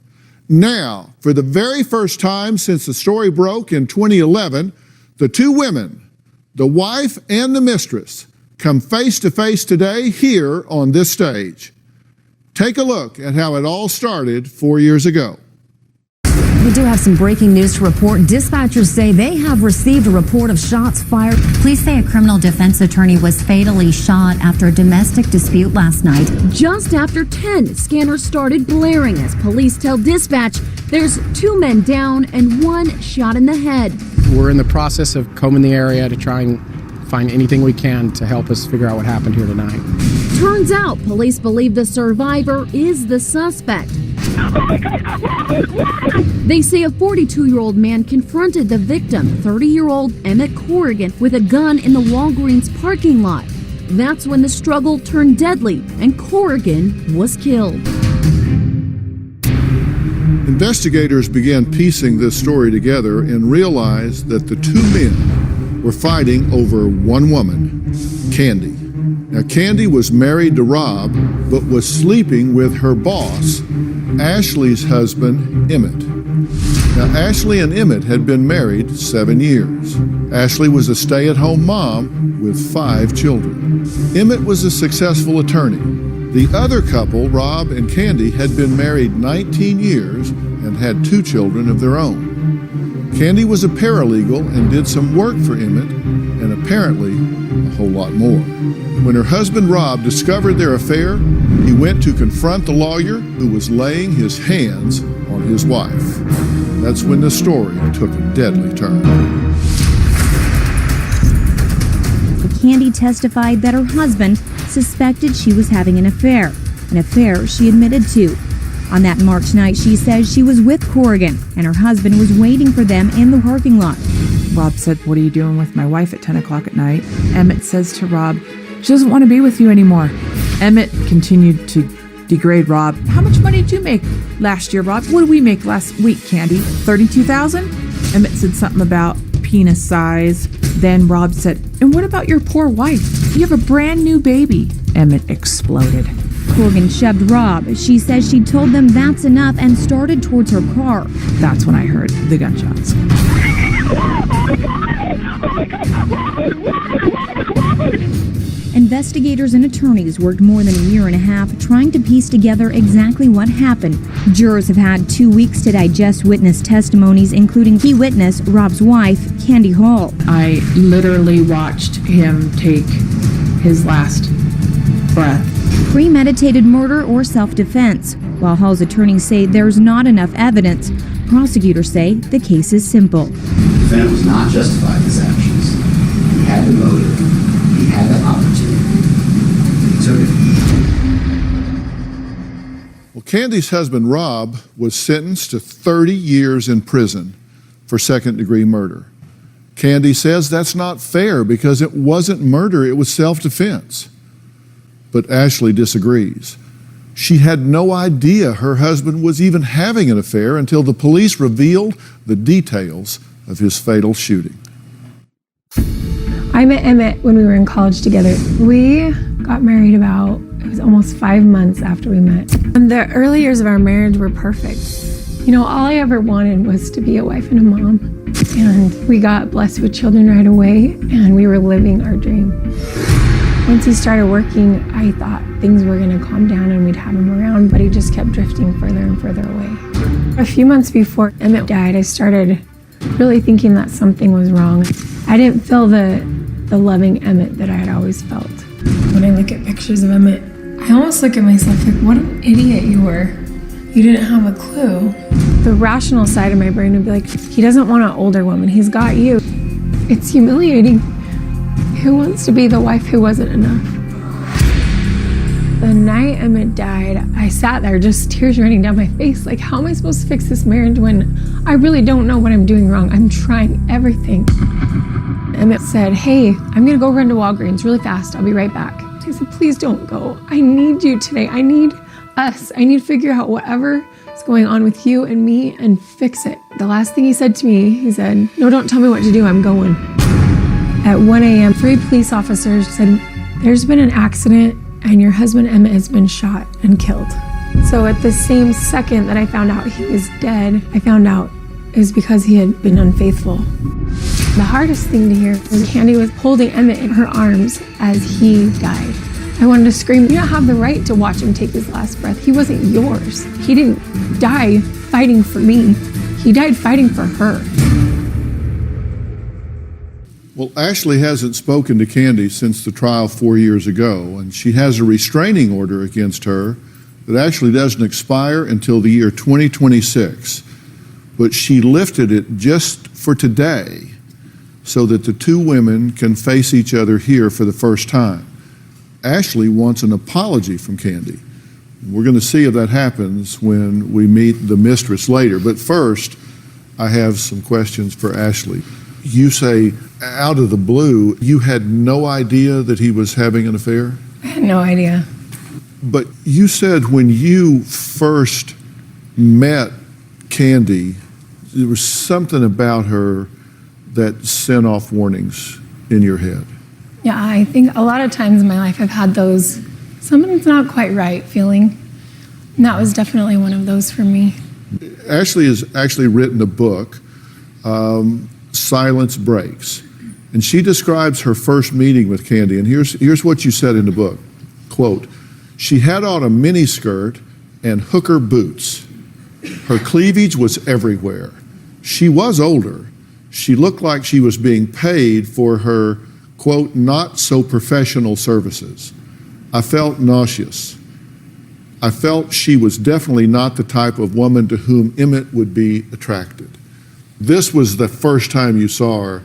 Now, for the very first time since the story broke in 2011, the two women, the wife and the mistress, come face to face today here on this stage. Take a look at how it all started 4 years ago. We do have some breaking news to report. Dispatchers say they have received a report of shots fired. Police say a criminal defense attorney was fatally shot after a domestic dispute last night. Just after 10, scanners started blaring as police tell dispatch there's 2 men down and 1 shot in the head. We're in the process of combing the area to try and find anything we can to help us figure out what happened here tonight. Turns out police believe the survivor is the suspect. They say a 42-year-old man confronted the victim, 30-year-old Emmett Corrigan, with a gun in the Walgreens parking lot. That's when the struggle turned deadly and Corrigan was killed. Investigators began piecing this story together and realized that the 2 men were fighting over one woman, Candy. Now, Candy was married to Rob, but was sleeping with her boss, Ashley's husband, Emmett. Now, Ashley and Emmett had been married 7 years. Ashley was a stay-at-home mom with 5 children. Emmett was a successful attorney. The other couple, Rob and Candy, had been married 19 years and had 2 children of their own. Candy was a paralegal and did some work for Emmett, and apparently a whole lot more. When her husband Rob discovered their affair, he went to confront the lawyer who was laying his hands on his wife. That's when the story took a deadly turn. Candy testified that her husband suspected she was having an affair she admitted to. On that March night, she says she was with Corrigan and her husband was waiting for them in the parking lot. Rob said, "What are you doing with my wife at 10 o'clock at night?" Emmett says to Rob, "She doesn't want to be with you anymore." Emmett continued to degrade Rob. "How much money did you make last year, Rob?" "What did we make last week, Candy?" $32,000? Emmett said something about penis size. Then Rob said, "And what about your poor wife? You have a brand new baby." Emmett exploded. Corrigan shoved Rob. She says she told them that's enough and started towards her car. That's when I heard the gunshots. Investigators and attorneys worked more than a year and a half trying to piece together exactly what happened. Jurors have had 2 weeks to digest witness testimonies, including key witness Rob's wife, Candy Hall. I literally watched him take his last breath. Premeditated murder or self-defense. While Hall's attorneys say there's not enough evidence, prosecutors say the case is simple. The defendant was not justified in his actions. He had the motive. He had the opportunity. He took it. Well, Candy's husband, Rob, was sentenced to 30 years in prison for second-degree murder. Candy says that's not fair because it wasn't murder, it was self-defense. But Ashley disagrees. She had no idea her husband was even having an affair until the police revealed the details of his fatal shooting. I met Emmett when we were in college together. We got married it was almost 5 months after we met. And the early years of our marriage were perfect. You know, all I ever wanted was to be a wife and a mom. And we got blessed with children right away, and we were living our dream. Once he started working, I thought things were going to calm down and we'd have him around, but he just kept drifting further and further away. A few months before Emmett died, I started really thinking that something was wrong. I didn't feel the loving Emmett that I had always felt. When I look at pictures of Emmett, I almost look at myself like, what an idiot you were. You didn't have a clue. The rational side of my brain would be like, he doesn't want an older woman, he's got you. It's humiliating. Who wants to be the wife who wasn't enough? The night Emmett died, I sat there just tears running down my face. Like, how am I supposed to fix this marriage when I really don't know what I'm doing wrong? I'm trying everything. Emmett said, "Hey, I'm gonna go run to Walgreens really fast. I'll be right back." I said, "Please don't go. I need you today. I need us. I need to figure out whatever is going on with you and me and fix it. The last thing he said to me, he said, no, don't tell me what to do, I'm going. At 1 a.m., 3 police officers said, there's been an accident and your husband Emmett has been shot and killed. So at the same second that I found out he was dead, I found out it was because he had been unfaithful. The hardest thing to hear was Candy was holding Emmett in her arms as he died. I wanted to scream, you don't have the right to watch him take his last breath. He wasn't yours. He didn't die fighting for me. He died fighting for her. Well, Ashley hasn't spoken to Candy since the trial 4 years ago, and she has a restraining order against her that actually doesn't expire until the year 2026. But she lifted it just for today so that the two women can face each other here for the first time. Ashley wants an apology from Candy. We're going to see if that happens when we meet the mistress later. But first, I have some questions for Ashley. You say, out of the blue, you had no idea that he was having an affair? I had no idea. But you said when you first met Candy, there was something about her that sent off warnings in your head. Yeah, I think a lot of times in my life I've had those, something's not quite right feeling. And that was definitely one of those for me. Ashley has actually written a book, Silence Breaks. And she describes her first meeting with Candy. And here's what you said in the book. Quote, she had on a miniskirt and hooker boots. Her cleavage was everywhere. She was older. She looked like she was being paid for her, quote, not so professional services. I felt nauseous. I felt she was definitely not the type of woman to whom Emmett would be attracted. This was the first time you saw her,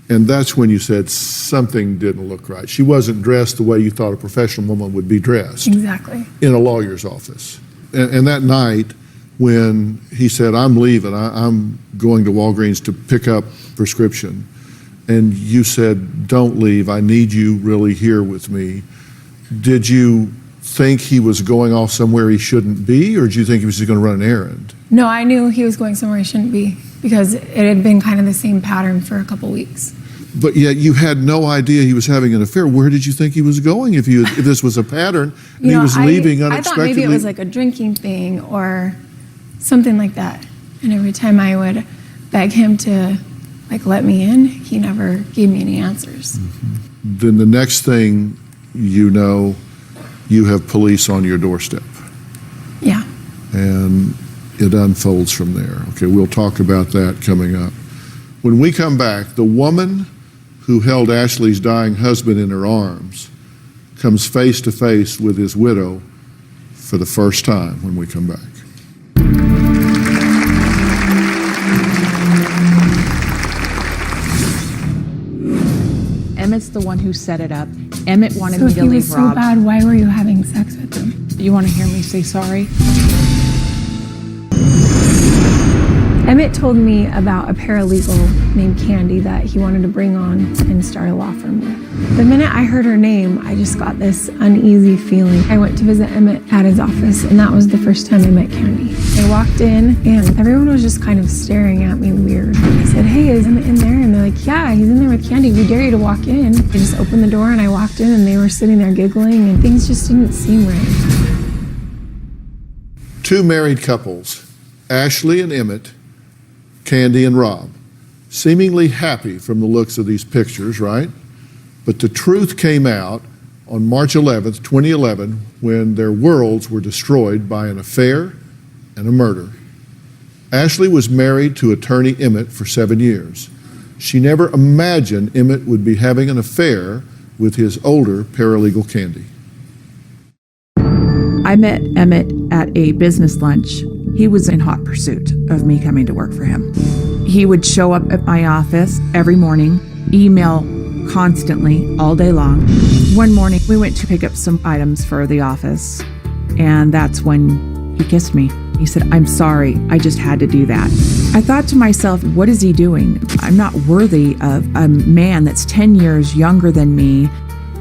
and that's when you said something didn't look right. She wasn't dressed the way you thought a professional woman would be dressed. Exactly. In a lawyer's office. And that night, when he said, I'm leaving, I'm going to Walgreens to pick up prescription, and you said, don't leave, I need you really here with me. Did you think he was going off somewhere he shouldn't be, or did you think he was just going to run an errand? No, I knew he was going somewhere he shouldn't be because it had been kind of the same pattern for a couple weeks. But yet you had no idea he was having an affair. Where did you think he was going if this was a pattern and he was leaving unexpectedly? I thought maybe it was like a drinking thing or something like that. And every time I would beg him to let me in, he never gave me any answers. Mm-hmm. Then the next thing you know, you have police on your doorstep. Yeah. And it unfolds from there. Okay, we'll talk about that coming up. When we come back, the woman who held Ashley's dying husband in her arms comes face to face with his widow for the first time when we come back. Emmett's the one who set it up. Emmett wanted me to leave Rob. So if he was so bad, why were you having sex with him? You want to hear me say sorry? Emmett told me about a paralegal named Candy that he wanted to bring on and start a law firm with. The minute I heard her name, I just got this uneasy feeling. I went to visit Emmett at his office, and that was the first time I met Candy. I walked in, and everyone was just kind of staring at me weird. I said, hey, is Emmett in there? And they're like, yeah, he's in there with Candy. We dare you to walk in. I just opened the door, and I walked in, and they were sitting there giggling, and things just didn't seem right. Two married couples, Ashley and Emmett, Candy and Rob, seemingly happy from the looks of these pictures, right? But the truth came out on March 11th, 2011, when their worlds were destroyed by an affair and a murder. Ashley was married to attorney Emmett for 7 years. She never imagined Emmett would be having an affair with his older paralegal Candy. I met Emmett at a business lunch. He was in hot pursuit of me coming to work for him. He would show up at my office every morning, email constantly, all day long. One morning, we went to pick up some items for the office, and that's when he kissed me. He said, I'm sorry, I just had to do that. I thought to myself, what is he doing? I'm not worthy of a man that's 10 years younger than me,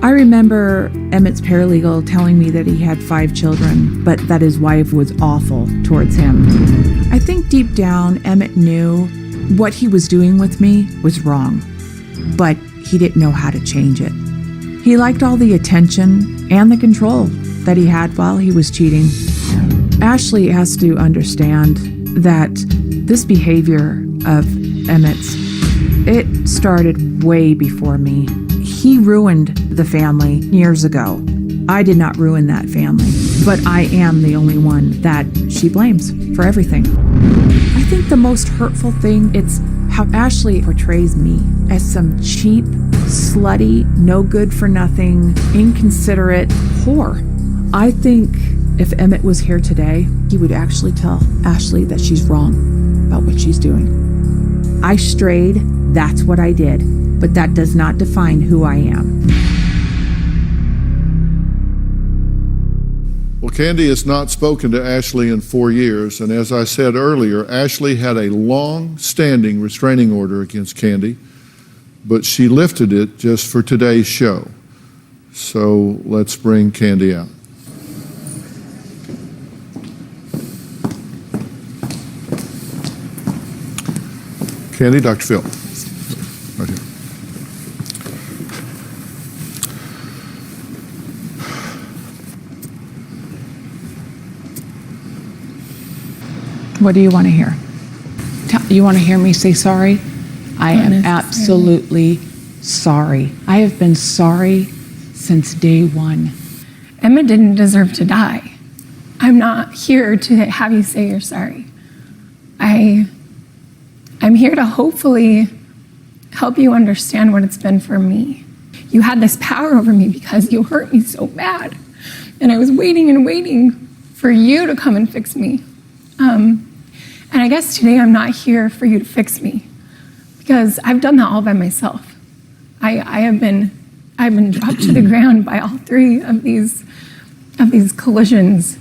I remember Emmett's paralegal telling me that he had 5 children, but that his wife was awful towards him. I think deep down, Emmett knew what he was doing with me was wrong, but he didn't know how to change it. He liked all the attention and the control that he had while he was cheating. Ashley has to understand that this behavior of Emmett's, it started way before me. He ruined the family years ago. I did not ruin that family, but I am the only one that she blames for everything. I think the most hurtful thing, it's how Ashley portrays me as some cheap, slutty, no good for nothing, inconsiderate whore. I think if Emmett was here today, he would actually tell Ashley that she's wrong about what she's doing. I strayed, that's what I did, but that does not define who I am. Well, Candy has not spoken to Ashley in 4 years, and as I said earlier, Ashley had a long-standing restraining order against Candy, but she lifted it just for today's show. So let's bring Candy out. Candy, Dr. Phil. Right here. What do you want to hear? You want to hear me say sorry? I am absolutely sorry. I have been sorry since day one. Emma didn't deserve to die. I'm not here to have you say you're sorry. I'm here to hopefully help you understand what it's been for me. You had this power over me because you hurt me so bad. And I was waiting and waiting for you to come and fix me. And I guess today I'm not here for you to fix me because I've done that all by myself. I've been dropped to the ground by all 3 of these collisions.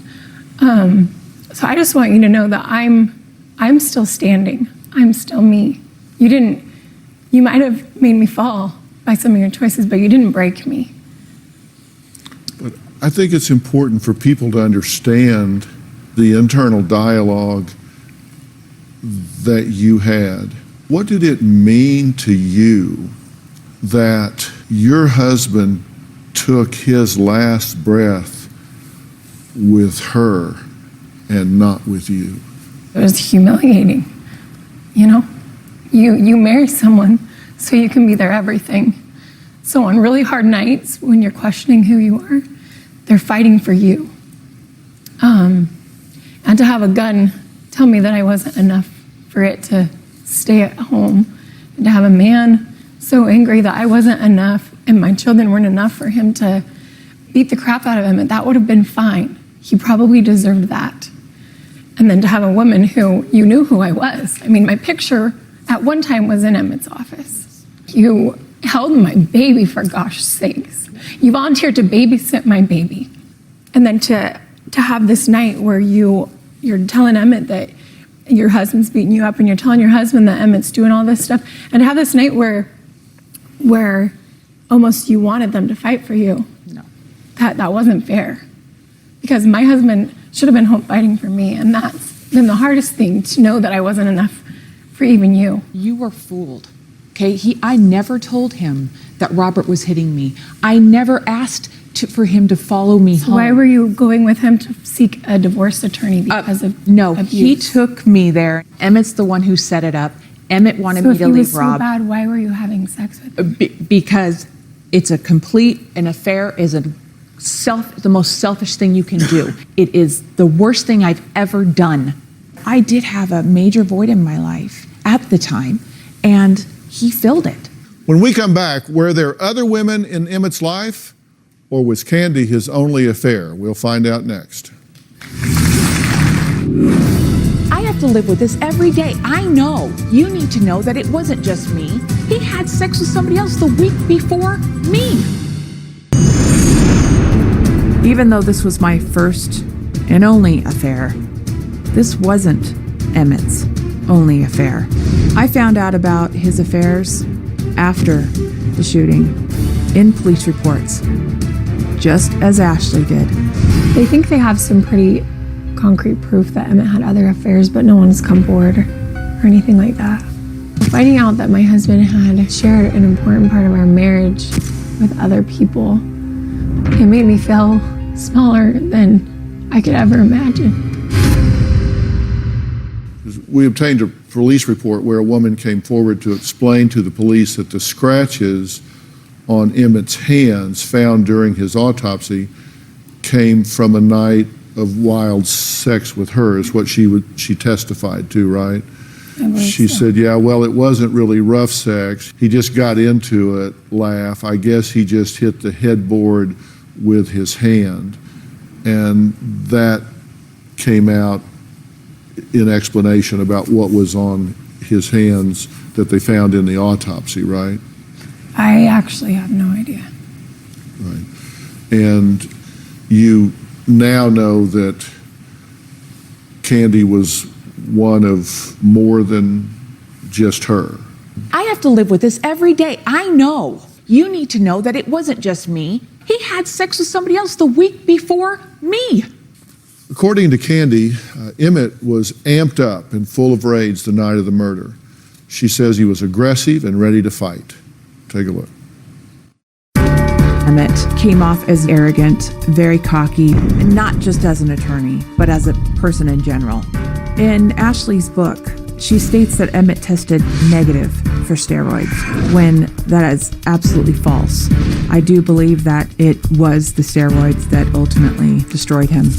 So I just want you to know that I'm still standing. I'm still me. You might have made me fall by some of your choices, but you didn't break me. But I think it's important for people to understand the internal dialogue that you had. What did it mean to you that your husband took his last breath with her and not with you? It was humiliating. You know, you marry someone so you can be their everything. So on really hard nights when you're questioning who you are, they're fighting for you. And to have a gun tell me that I wasn't enough for it to stay at home, and to have a man so angry that I wasn't enough and my children weren't enough for him to beat the crap out of him, and that would have been fine. He probably deserved that. And then to have a woman who, you knew who I was. I mean, my picture at one time was in Emmett's office. You held my baby, for gosh sakes. You volunteered to babysit my baby. And then to have this night where you're telling Emmett that your husband's beating you up, and you're telling your husband that Emmett's doing all this stuff, and to have this night where almost you wanted them to fight for you. No. That wasn't fair. Because my husband should have been home fighting for me, and that's been the hardest thing, to know that I wasn't enough for even you. You were fooled. Okay, I never told him that Robert was hitting me. I never asked for him to follow me home. Why were you going with him to seek a divorce attorney because of No, abuse? he took me there. Emmett's the one who set it up. Emmett wanted me to leave So if he was Rob. so bad, why were you having sex with him? Because it's an affair is the most selfish thing you can do. It is the worst thing I've ever done. I did have a major void in my life at the time, and he filled it. When we come back, were there other women in Emmett's life, or was Candy his only affair? We'll find out next. I have to live with this every day. I know. You need to know that it wasn't just me. He had sex with somebody else the week before me. Even though this was my first and only affair, this wasn't Emmett's only affair. I found out about his affairs after the shooting. in police reports, just as Ashley did. They think they have some pretty concrete proof that Emmett had other affairs, but no one's come forward or anything like that. Finding out that my husband had shared an important part of our marriage with other people, it made me feel smaller than I could ever imagine. We obtained a police report where a woman came forward to explain to the police that the scratches on Emmett's hands found during his autopsy came from a night of wild sex with her, is what she testified to, right? She said, yeah, well, it wasn't really rough sex. He just got into it, laugh. I guess he just hit the headboard with his hand. And that came out in explanation about what was on his hands that they found in the autopsy, right? I actually have no idea. Right. And you now know that Candy was one of more than just her. I have to live with this every day. I know. You need to know that it wasn't just me. He had sex with somebody else the week before me. According to Candy, Emmett was amped up and full of rage the night of the murder. She says he was aggressive and ready to fight. Take a look. Emmett came off as arrogant, very cocky, not just as an attorney, but as a person in general. In Ashley's book, she states that Emmett tested negative for steroids, when that is absolutely false. I do believe that it was the steroids that ultimately destroyed him.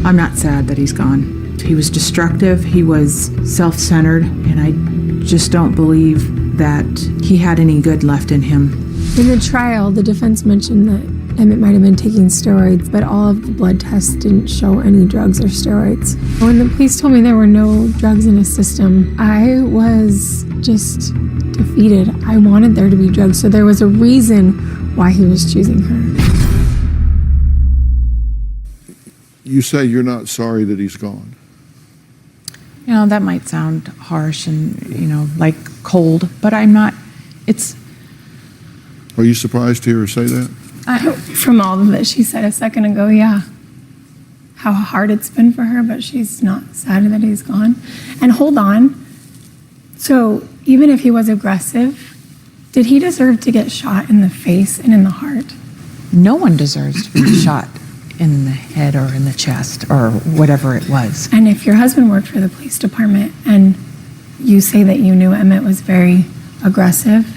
I'm not sad that he's gone. He was destructive, he was self-centered, and I just don't believe that he had any good left in him. In the trial, the defense mentioned that Emmett might have been taking steroids, but all of the blood tests didn't show any drugs or steroids. When the police told me there were no drugs in his system, I was just defeated. I wanted there to be drugs, so there was a reason why he was choosing her. You say you're not sorry that he's gone. You know, that might sound harsh and, like cold, but I'm not. Are you surprised to hear her say that? From all that she said a second ago, yeah. How hard it's been for her, but she's not sad that he's gone. And hold on. So even if he was aggressive, did he deserve to get shot in the face and in the heart? No one deserves to be shot in the head or in the chest or whatever it was. And if your husband worked for the police department and you say that you knew Emmett was very aggressive,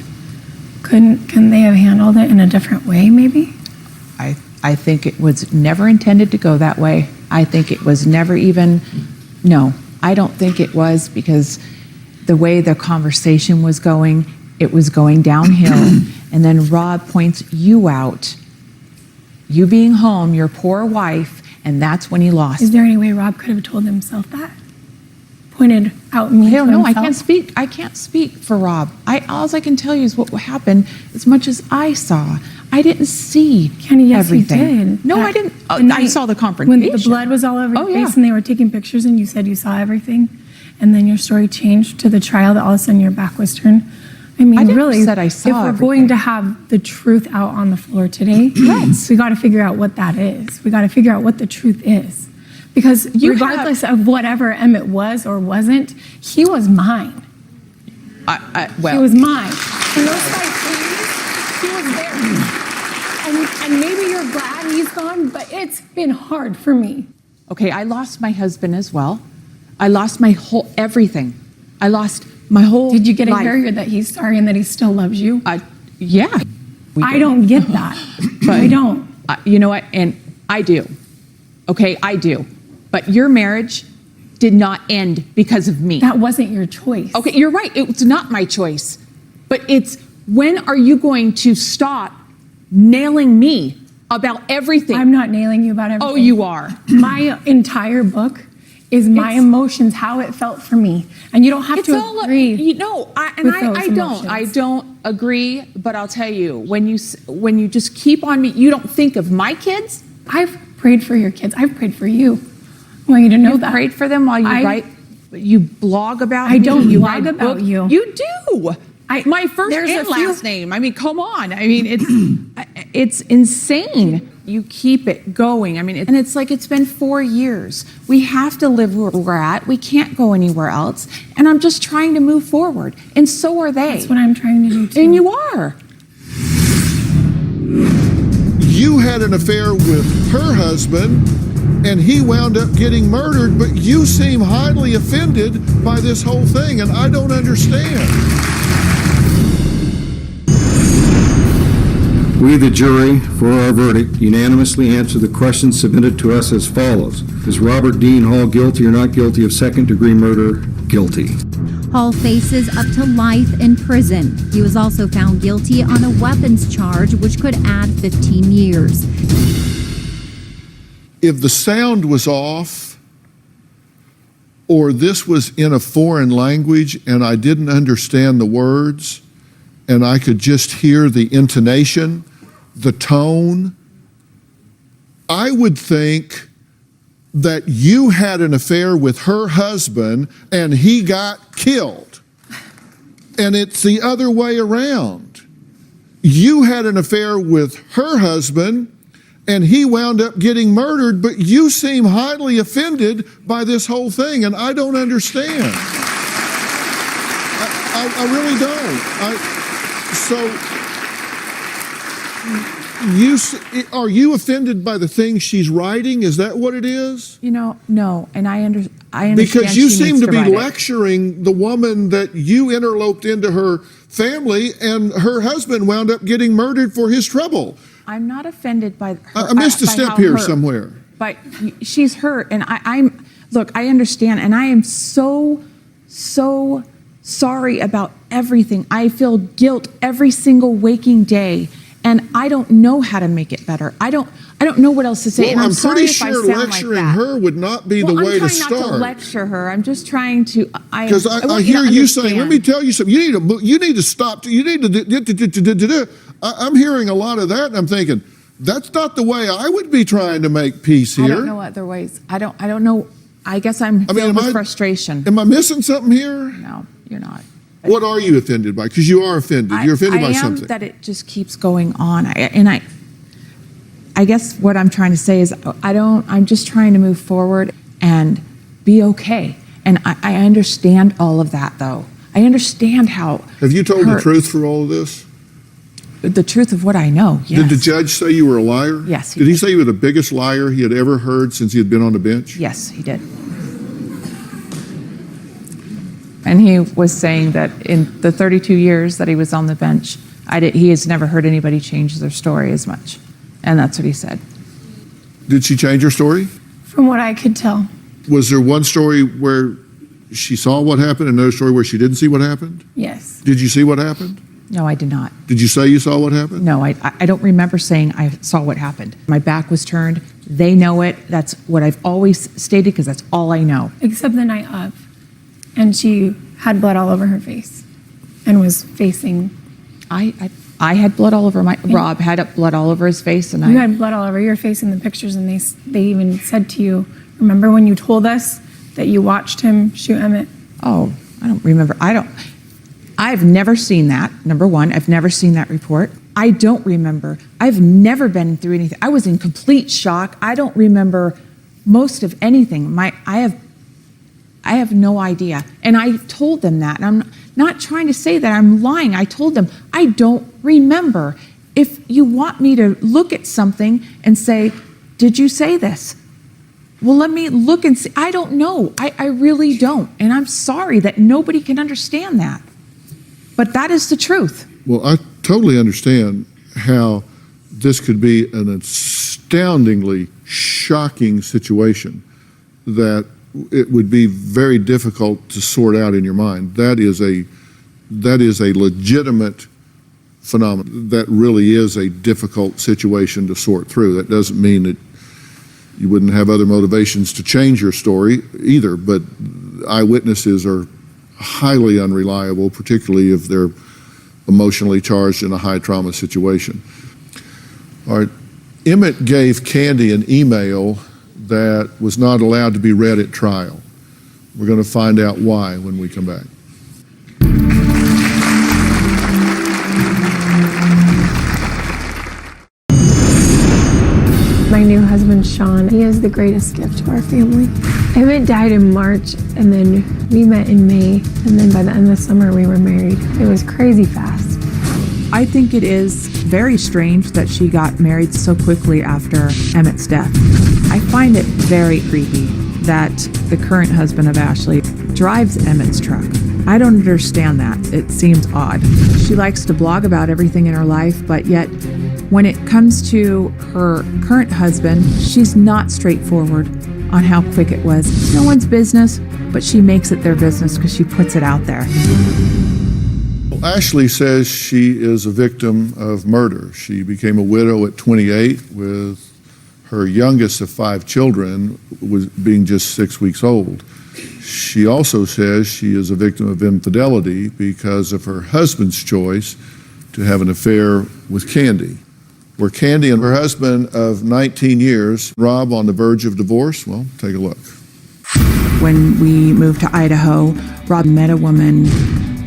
couldn't they have handled it in a different way, maybe? I think it was never intended to go that way. I think it was never even, no, I don't think it was, because the way the conversation was going, it was going downhill. And then Rob points you out, you being home, your poor wife, and that's when he lost. Is there any way Rob could have told himself that? Pointed out me. I don't know. I can't speak for Rob. All I can tell you is what happened. As much as I saw, I didn't see everything. You did. No, I didn't. I saw the confrontation. When the blood was all over your face and they were taking pictures and you said you saw everything, and then your story changed to the trial that all of a sudden your back was turned. I mean, really, said I saw if we're everything. going to have the truth out on the floor today, we got to figure out what that is. We got to figure out what the truth is. Because regardless of whatever Emmett was or wasn't, he was mine. He was mine. And those 5 things, he was there. And maybe you're glad he's gone, but it's been hard for me. Okay, I lost my husband as well. I lost my whole everything. I lost my whole Did you get life. to hear that he's sorry and that he still loves you? Yeah. I don't get that. I don't. You know what? And I do. Okay, I do. But your marriage did not end because of me. That wasn't your choice. Okay, you're right. It's not my choice. But it's, when are you going to stop nailing me about everything? I'm not nailing you about everything. Oh, you are. My entire book is my emotions, how it felt for me. And you don't have to agree. I don't agree, but I'll tell you, when you just keep on me, you don't think of my kids. I've prayed for your kids. I've prayed for you. I want you to know that. Prayed for them while you write, you blog about me. I don't you blog write about books. you. You do. My first there's and a few- last name. I mean, come on. I mean, it's insane. You keep it going. I mean, and it's like it's been 4 years. We have to live where we're at. We can't go anywhere else. And I'm just trying to move forward. And so are they. That's what I'm trying to do too. And you are. You had an affair with her husband, and he wound up getting murdered, but you seem highly offended by this whole thing, and I don't understand. We, the jury, for our verdict, unanimously answer the questions submitted to us as follows. Is Robert Dean Hall guilty or not guilty of second-degree murder? Guilty. Hall faces up to life in prison. He was also found guilty on a weapons charge, which could add 15 years. If the sound was off, or this was in a foreign language and I didn't understand the words, and I could just hear the intonation, the tone, I would think that you had an affair with her husband and he got killed. And it's the other way around. You had an affair with her husband and he wound up getting murdered, but you seem highly offended by this whole thing, and I don't understand. I really don't. Are you offended by the things she's writing? Is that what it is? No, and I understand. Because you she seem needs to be write it. lecturing the woman that you interloped into her family, and her husband wound up getting murdered for his trouble. I'm not offended by her. I missed a step here somewhere. But she's hurt, and look, I understand, and I am so sorry about everything. I feel guilt every single waking day, and I don't know how to make it better. I don't know what else to say. Well, and I'm sorry pretty if I sure sound lecturing like that. her would not be the way to I'm start. trying not to lecture her. I'm just trying to. Because I hear you saying, "Let me tell you something. You need to stop. You need to." I'm hearing a lot of that, and I'm thinking, that's not the way I would be trying to make peace here. I don't know other ways. I don't know. I guess I'm filled with frustration. Am I missing something here? No, you're not. What are you offended by? Because you are offended. You're offended by something. That it just keeps going on. I guess what I'm trying to say is I'm just trying to move forward and be okay. And I understand all of that, though. I understand how. Have you told the truth for all of this? The truth of what I know, yes. Did the judge say you were a liar? Yes. Did he say you were the biggest liar he had ever heard since he had been on the bench? Yes, he did. And he was saying that in the 32 years that he was on the bench, he has never heard anybody change their story as much. And that's what he said. Did she change her story? From what I could tell. Was there one story where she saw what happened and another story where she didn't see what happened? Yes. Did you see what happened? No, I did not. Did you say you saw what happened? No, I don't remember saying I saw what happened. My back was turned. They know it. That's what I've always stated because that's all I know. Except the night of. And she had blood all over her face and was facing. I had blood all over Rob had blood all over his face, and You had blood all over your face in the pictures, and they even said to you, remember when you told us that you watched him shoot Emmett? Oh, I don't remember. I've never seen that, number one. I've never seen that report. I don't remember. I've never been through anything. I was in complete shock. I don't remember most of anything. I have no idea. And I told them that. And I'm not trying to say that I'm lying. I told them, I don't remember. If you want me to look at something and say, did you say this? Well, let me look and see. I don't know. I really don't. And I'm sorry that nobody can understand that. But that is the truth. Well, I totally understand how this could be an astoundingly shocking situation that it would be very difficult to sort out in your mind. That is a legitimate phenomenon. That really is a difficult situation to sort through. That doesn't mean that you wouldn't have other motivations to change your story either, but eyewitnesses are highly unreliable, particularly if they're emotionally charged in a high trauma situation. All right, Emmett gave Candy an email that was not allowed to be read at trial. We're going to find out why when we come back. my new husband, Sean. He is the greatest gift to our family. Emmett died in March, and then we met in May, and then by the end of the summer, we were married. It was crazy fast. I think it is very strange that she got married so quickly after Emmett's death. I find it very creepy that the current husband of Ashley drives Emmett's truck. I don't understand that. It seems odd. She likes to blog about everything in her life, but yet when it comes to her current husband, she's not straightforward on how quick it was. It's no one's business, but she makes it their business because she puts it out there. Ashley says she is a victim of murder. She became a widow at 28 with her youngest of 5 children was being just 6 weeks old. She also says she is a victim of infidelity because of her husband's choice to have an affair with Candy. Were Candy and her husband of 19 years, Rob, on the verge of divorce? Well, take a look. When we moved to Idaho, Rob met a woman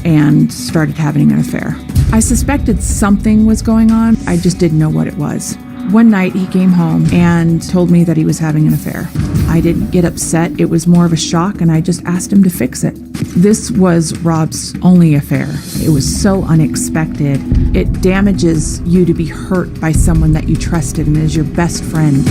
and started having an affair. I suspected something was going on. I just didn't know what it was. One night he came home and told me that he was having an affair. I didn't get upset. It was more of a shock, and I just asked him to fix it. This was Rob's only affair. It was so unexpected. It damages you to be hurt by someone that you trusted and is your best friend.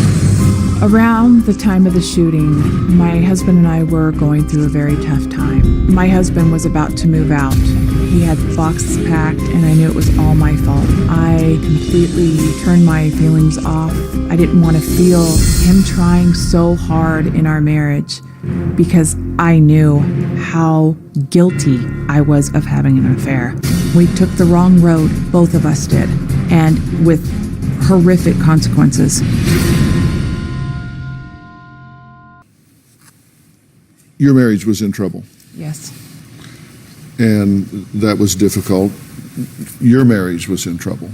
Around the time of the shooting, my husband and I were going through a very tough time. My husband was about to move out. He had boxes packed, and I knew it was all my fault. I completely turned my feelings off. I didn't want to feel him trying so hard in our marriage because I knew how guilty I was of having an affair. We took the wrong road, both of us did, and with horrific consequences. Your marriage was in trouble. Yes. And that was difficult. Your marriage was in trouble.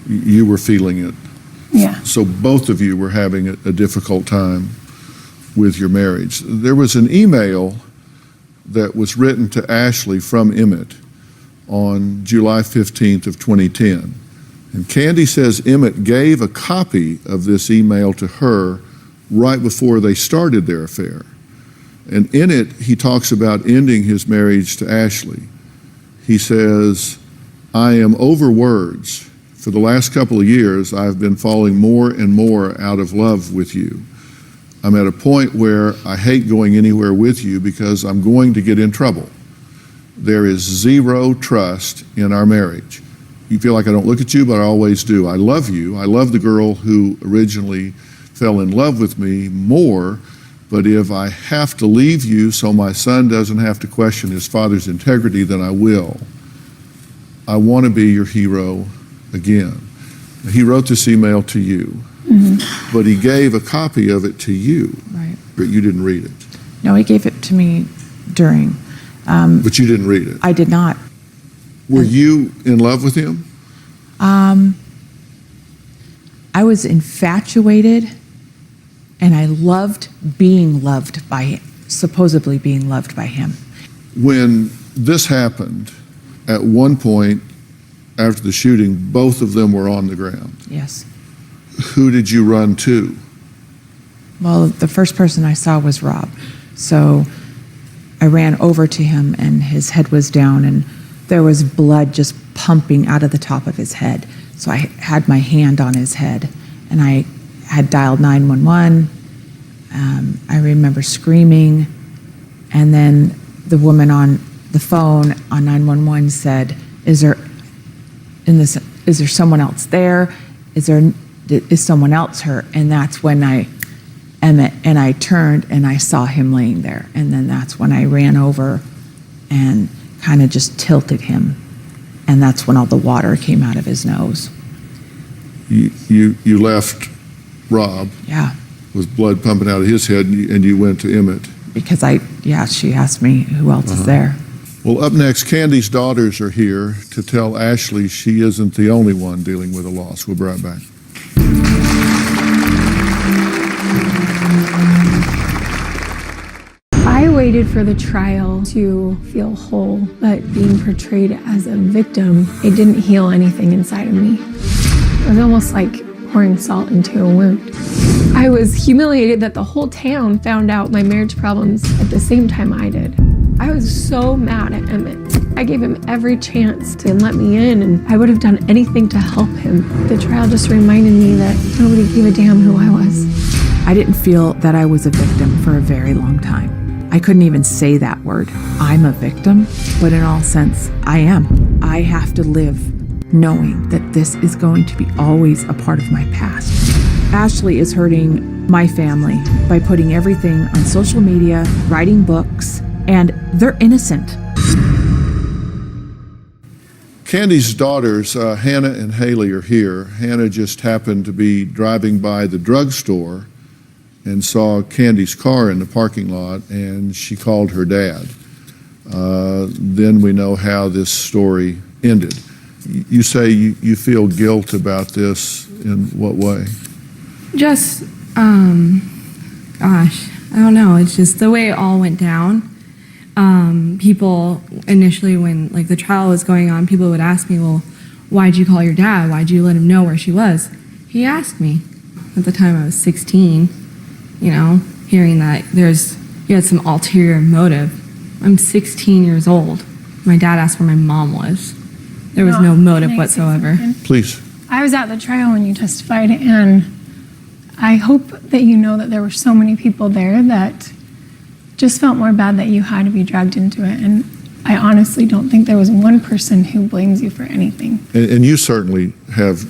You were feeling it. Yeah. So both of you were having a difficult time with your marriage. There was an email that was written to Ashley from Emmett on July 15th of 2010. And Candy says Emmett gave a copy of this email to her right before they started their affair. And in it, he talks about ending his marriage to Ashley. He says, I am over words. For the last couple of years, I've been falling more and more out of love with you. I'm at a point where I hate going anywhere with you because I'm going to get in trouble. There is zero trust in our marriage. You feel like I don't look at you, but I always do. I love you. I love the girl who originally fell in love with me more. But if I have to leave you so my son doesn't have to question his father's integrity, then I will. I want to be your hero again. He wrote this email to you, but he gave a copy of it to you. Right. But you didn't read it. No, he gave it to me during. But you didn't read it. I did not. Were you in love with him? I was infatuated. And I loved being loved by him, supposedly being loved by him. When this happened, at one point after the shooting, both of them were on the ground. Yes. Who did you run to? Well, the first person I saw was Rob. So I ran over to him, and his head was down, and there was blood just pumping out of the top of his head. So I had my hand on his head, and I had dialed 911. I remember screaming, and then the woman on the phone on 911 said, "Is there someone else there? Is someone else hurt?" And that's when Emmett, and I turned and I saw him laying there, and then that's when I ran over and kind of just tilted him, and that's when all the water came out of his nose. You left Rob, yeah, with blood pumping out of his head, and you went to Emmett. Because she asked me who else is there. Well, up next, Candy's daughters are here to tell Ashley she isn't the only one dealing with a loss. We'll be right back. I waited for the trial to feel whole, but being portrayed as a victim, it didn't heal anything inside of me. It was almost like pouring salt into a wound. I was humiliated that the whole town found out my marriage problems at the same time I did. I was so mad at Emmett. I gave him every chance to let me in, and I would have done anything to help him. The trial just reminded me that nobody gave a damn who I was. I didn't feel that I was a victim for a very long time. I couldn't even say that word. I'm a victim, but in all sense, I am. I have to live knowing that this is going to be always a part of my past. Ashley is hurting my family by putting everything on social media, writing books, and they're innocent. Candy's daughters, Hannah and Haley, are here. Hannah just happened to be driving by the drugstore and saw Candy's car in the parking lot, and she called her dad. Then we know how this story ended. You say you feel guilt about this. In what way? Just, gosh, I don't know. It's just the way it all went down. People initially, when like the trial was going on, people would ask me, well, why'd you call your dad? Why'd you let him know where she was? He asked me. At the time I was 16, you know, hearing that you had some ulterior motive. I'm 16 years old. My dad asked where my mom was. There was no motive whatsoever. Please. I was at the trial when you testified, and I hope that you know that there were so many people there that just felt more bad that you had to be dragged into it. And I honestly don't think there was one person who blames you for anything. And you certainly have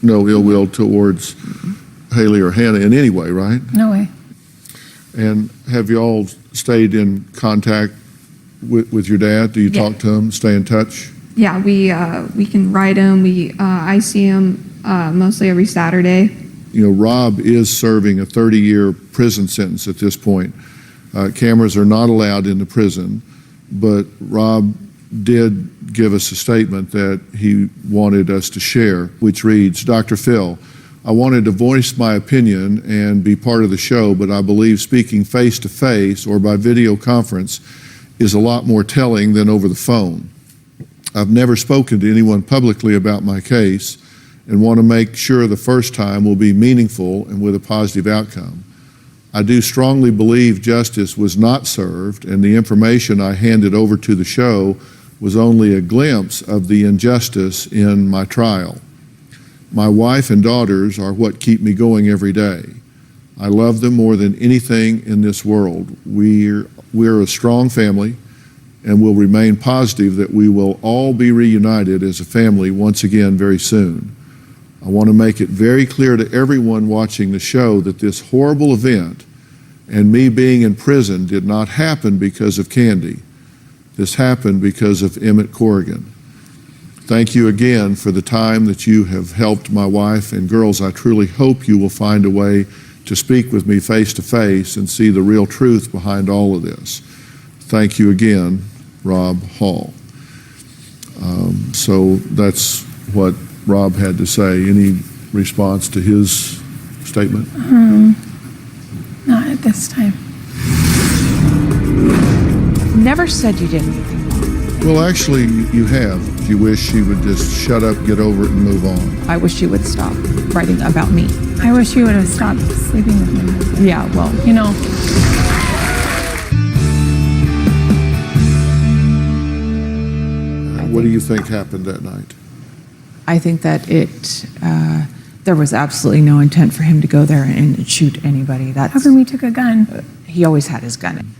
no ill will towards Haley or Hannah in any way, right? No way. And have you all stayed in contact with your dad? Do you talk to him, stay in touch? Yeah, we can write him. I see him mostly every Saturday. You know, Rob is serving a 30-year prison sentence at this point. Cameras are not allowed in the prison, but Rob did give us a statement that he wanted us to share, which reads, Dr. Phil, I wanted to voice my opinion and be part of the show, but I believe speaking face-to-face or by video conference is a lot more telling than over the phone. I've never spoken to anyone publicly about my case and want to make sure the first time will be meaningful and with a positive outcome. I do strongly believe justice was not served, and the information I handed over to the show was only a glimpse of the injustice in my trial. My wife and daughters are what keep me going every day. I love them more than anything in this world. We're a strong family, and will remain positive that we will all be reunited as a family once again very soon. I want to make it very clear to everyone watching the show that this horrible event and me being in prison did not happen because of Candy. This happened because of Emmett Corrigan. Thank you again for the time that you have helped my wife, and girls, I truly hope you will find a way to speak with me face to face and see the real truth behind all of this. Thank you again, Rob Hall. So that's what Rob had to say. Any response to his statement? Not at this time. Never said you did anything wrong. Well, actually, you have. If you wish she would just shut up, get over it, and move on. I wish you would stop writing about me. I wish you would have stopped sleeping with my husband. Yeah, well, you know. What do you think happened that night? I think that there was absolutely no intent for him to go there and shoot anybody. How come he took a gun? He always had his gun.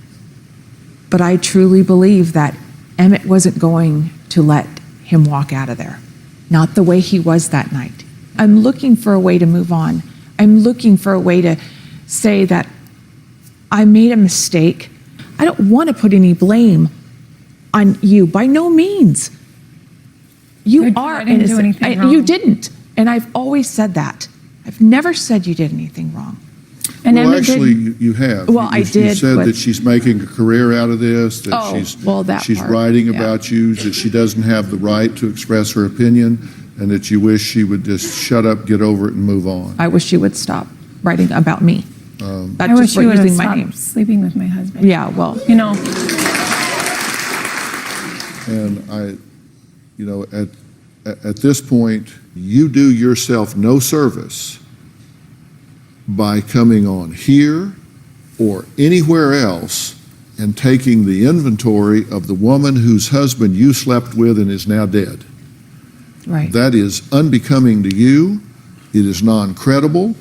But I truly believe that Emmett wasn't going to let him walk out of there. Not the way he was that night. I'm looking for a way to move on. I'm looking for a way to say that I made a mistake. I don't want to put any blame on you, by no means. You are innocent. You didn't. And I've always said that. I've never said you did anything wrong. And well, Emmett actually, you have. Well, I did. You said that she's making a career out of this, that she's writing about you, that she doesn't have the right to express her opinion, and that you wish she would just shut up, get over it, and move on. I wish she would stop writing about me. I wish she would have stopped sleeping with my husband. Yeah, well. You know. And at this point, you do yourself no service by coming on here or anywhere else and taking the inventory of the woman whose husband you slept with and is now dead. Right. That is unbecoming to you. It is non-credible,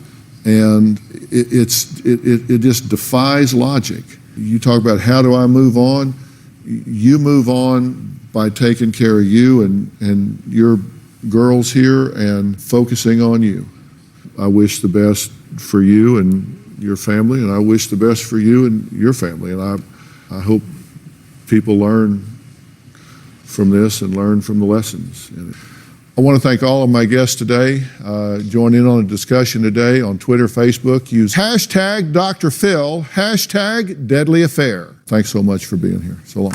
and it just defies logic. You talk about how do I move on? You move on by taking care of you and your girls here and focusing on you. I wish the best for you and your family, and I wish the best for you and your family. And I hope people learn from this and learn from the lessons. And I want to thank all of my guests today. Join in on a discussion today on Twitter, Facebook. Use hashtag Dr. Phil, hashtag Deadly Affair. Thanks so much for being here. So long.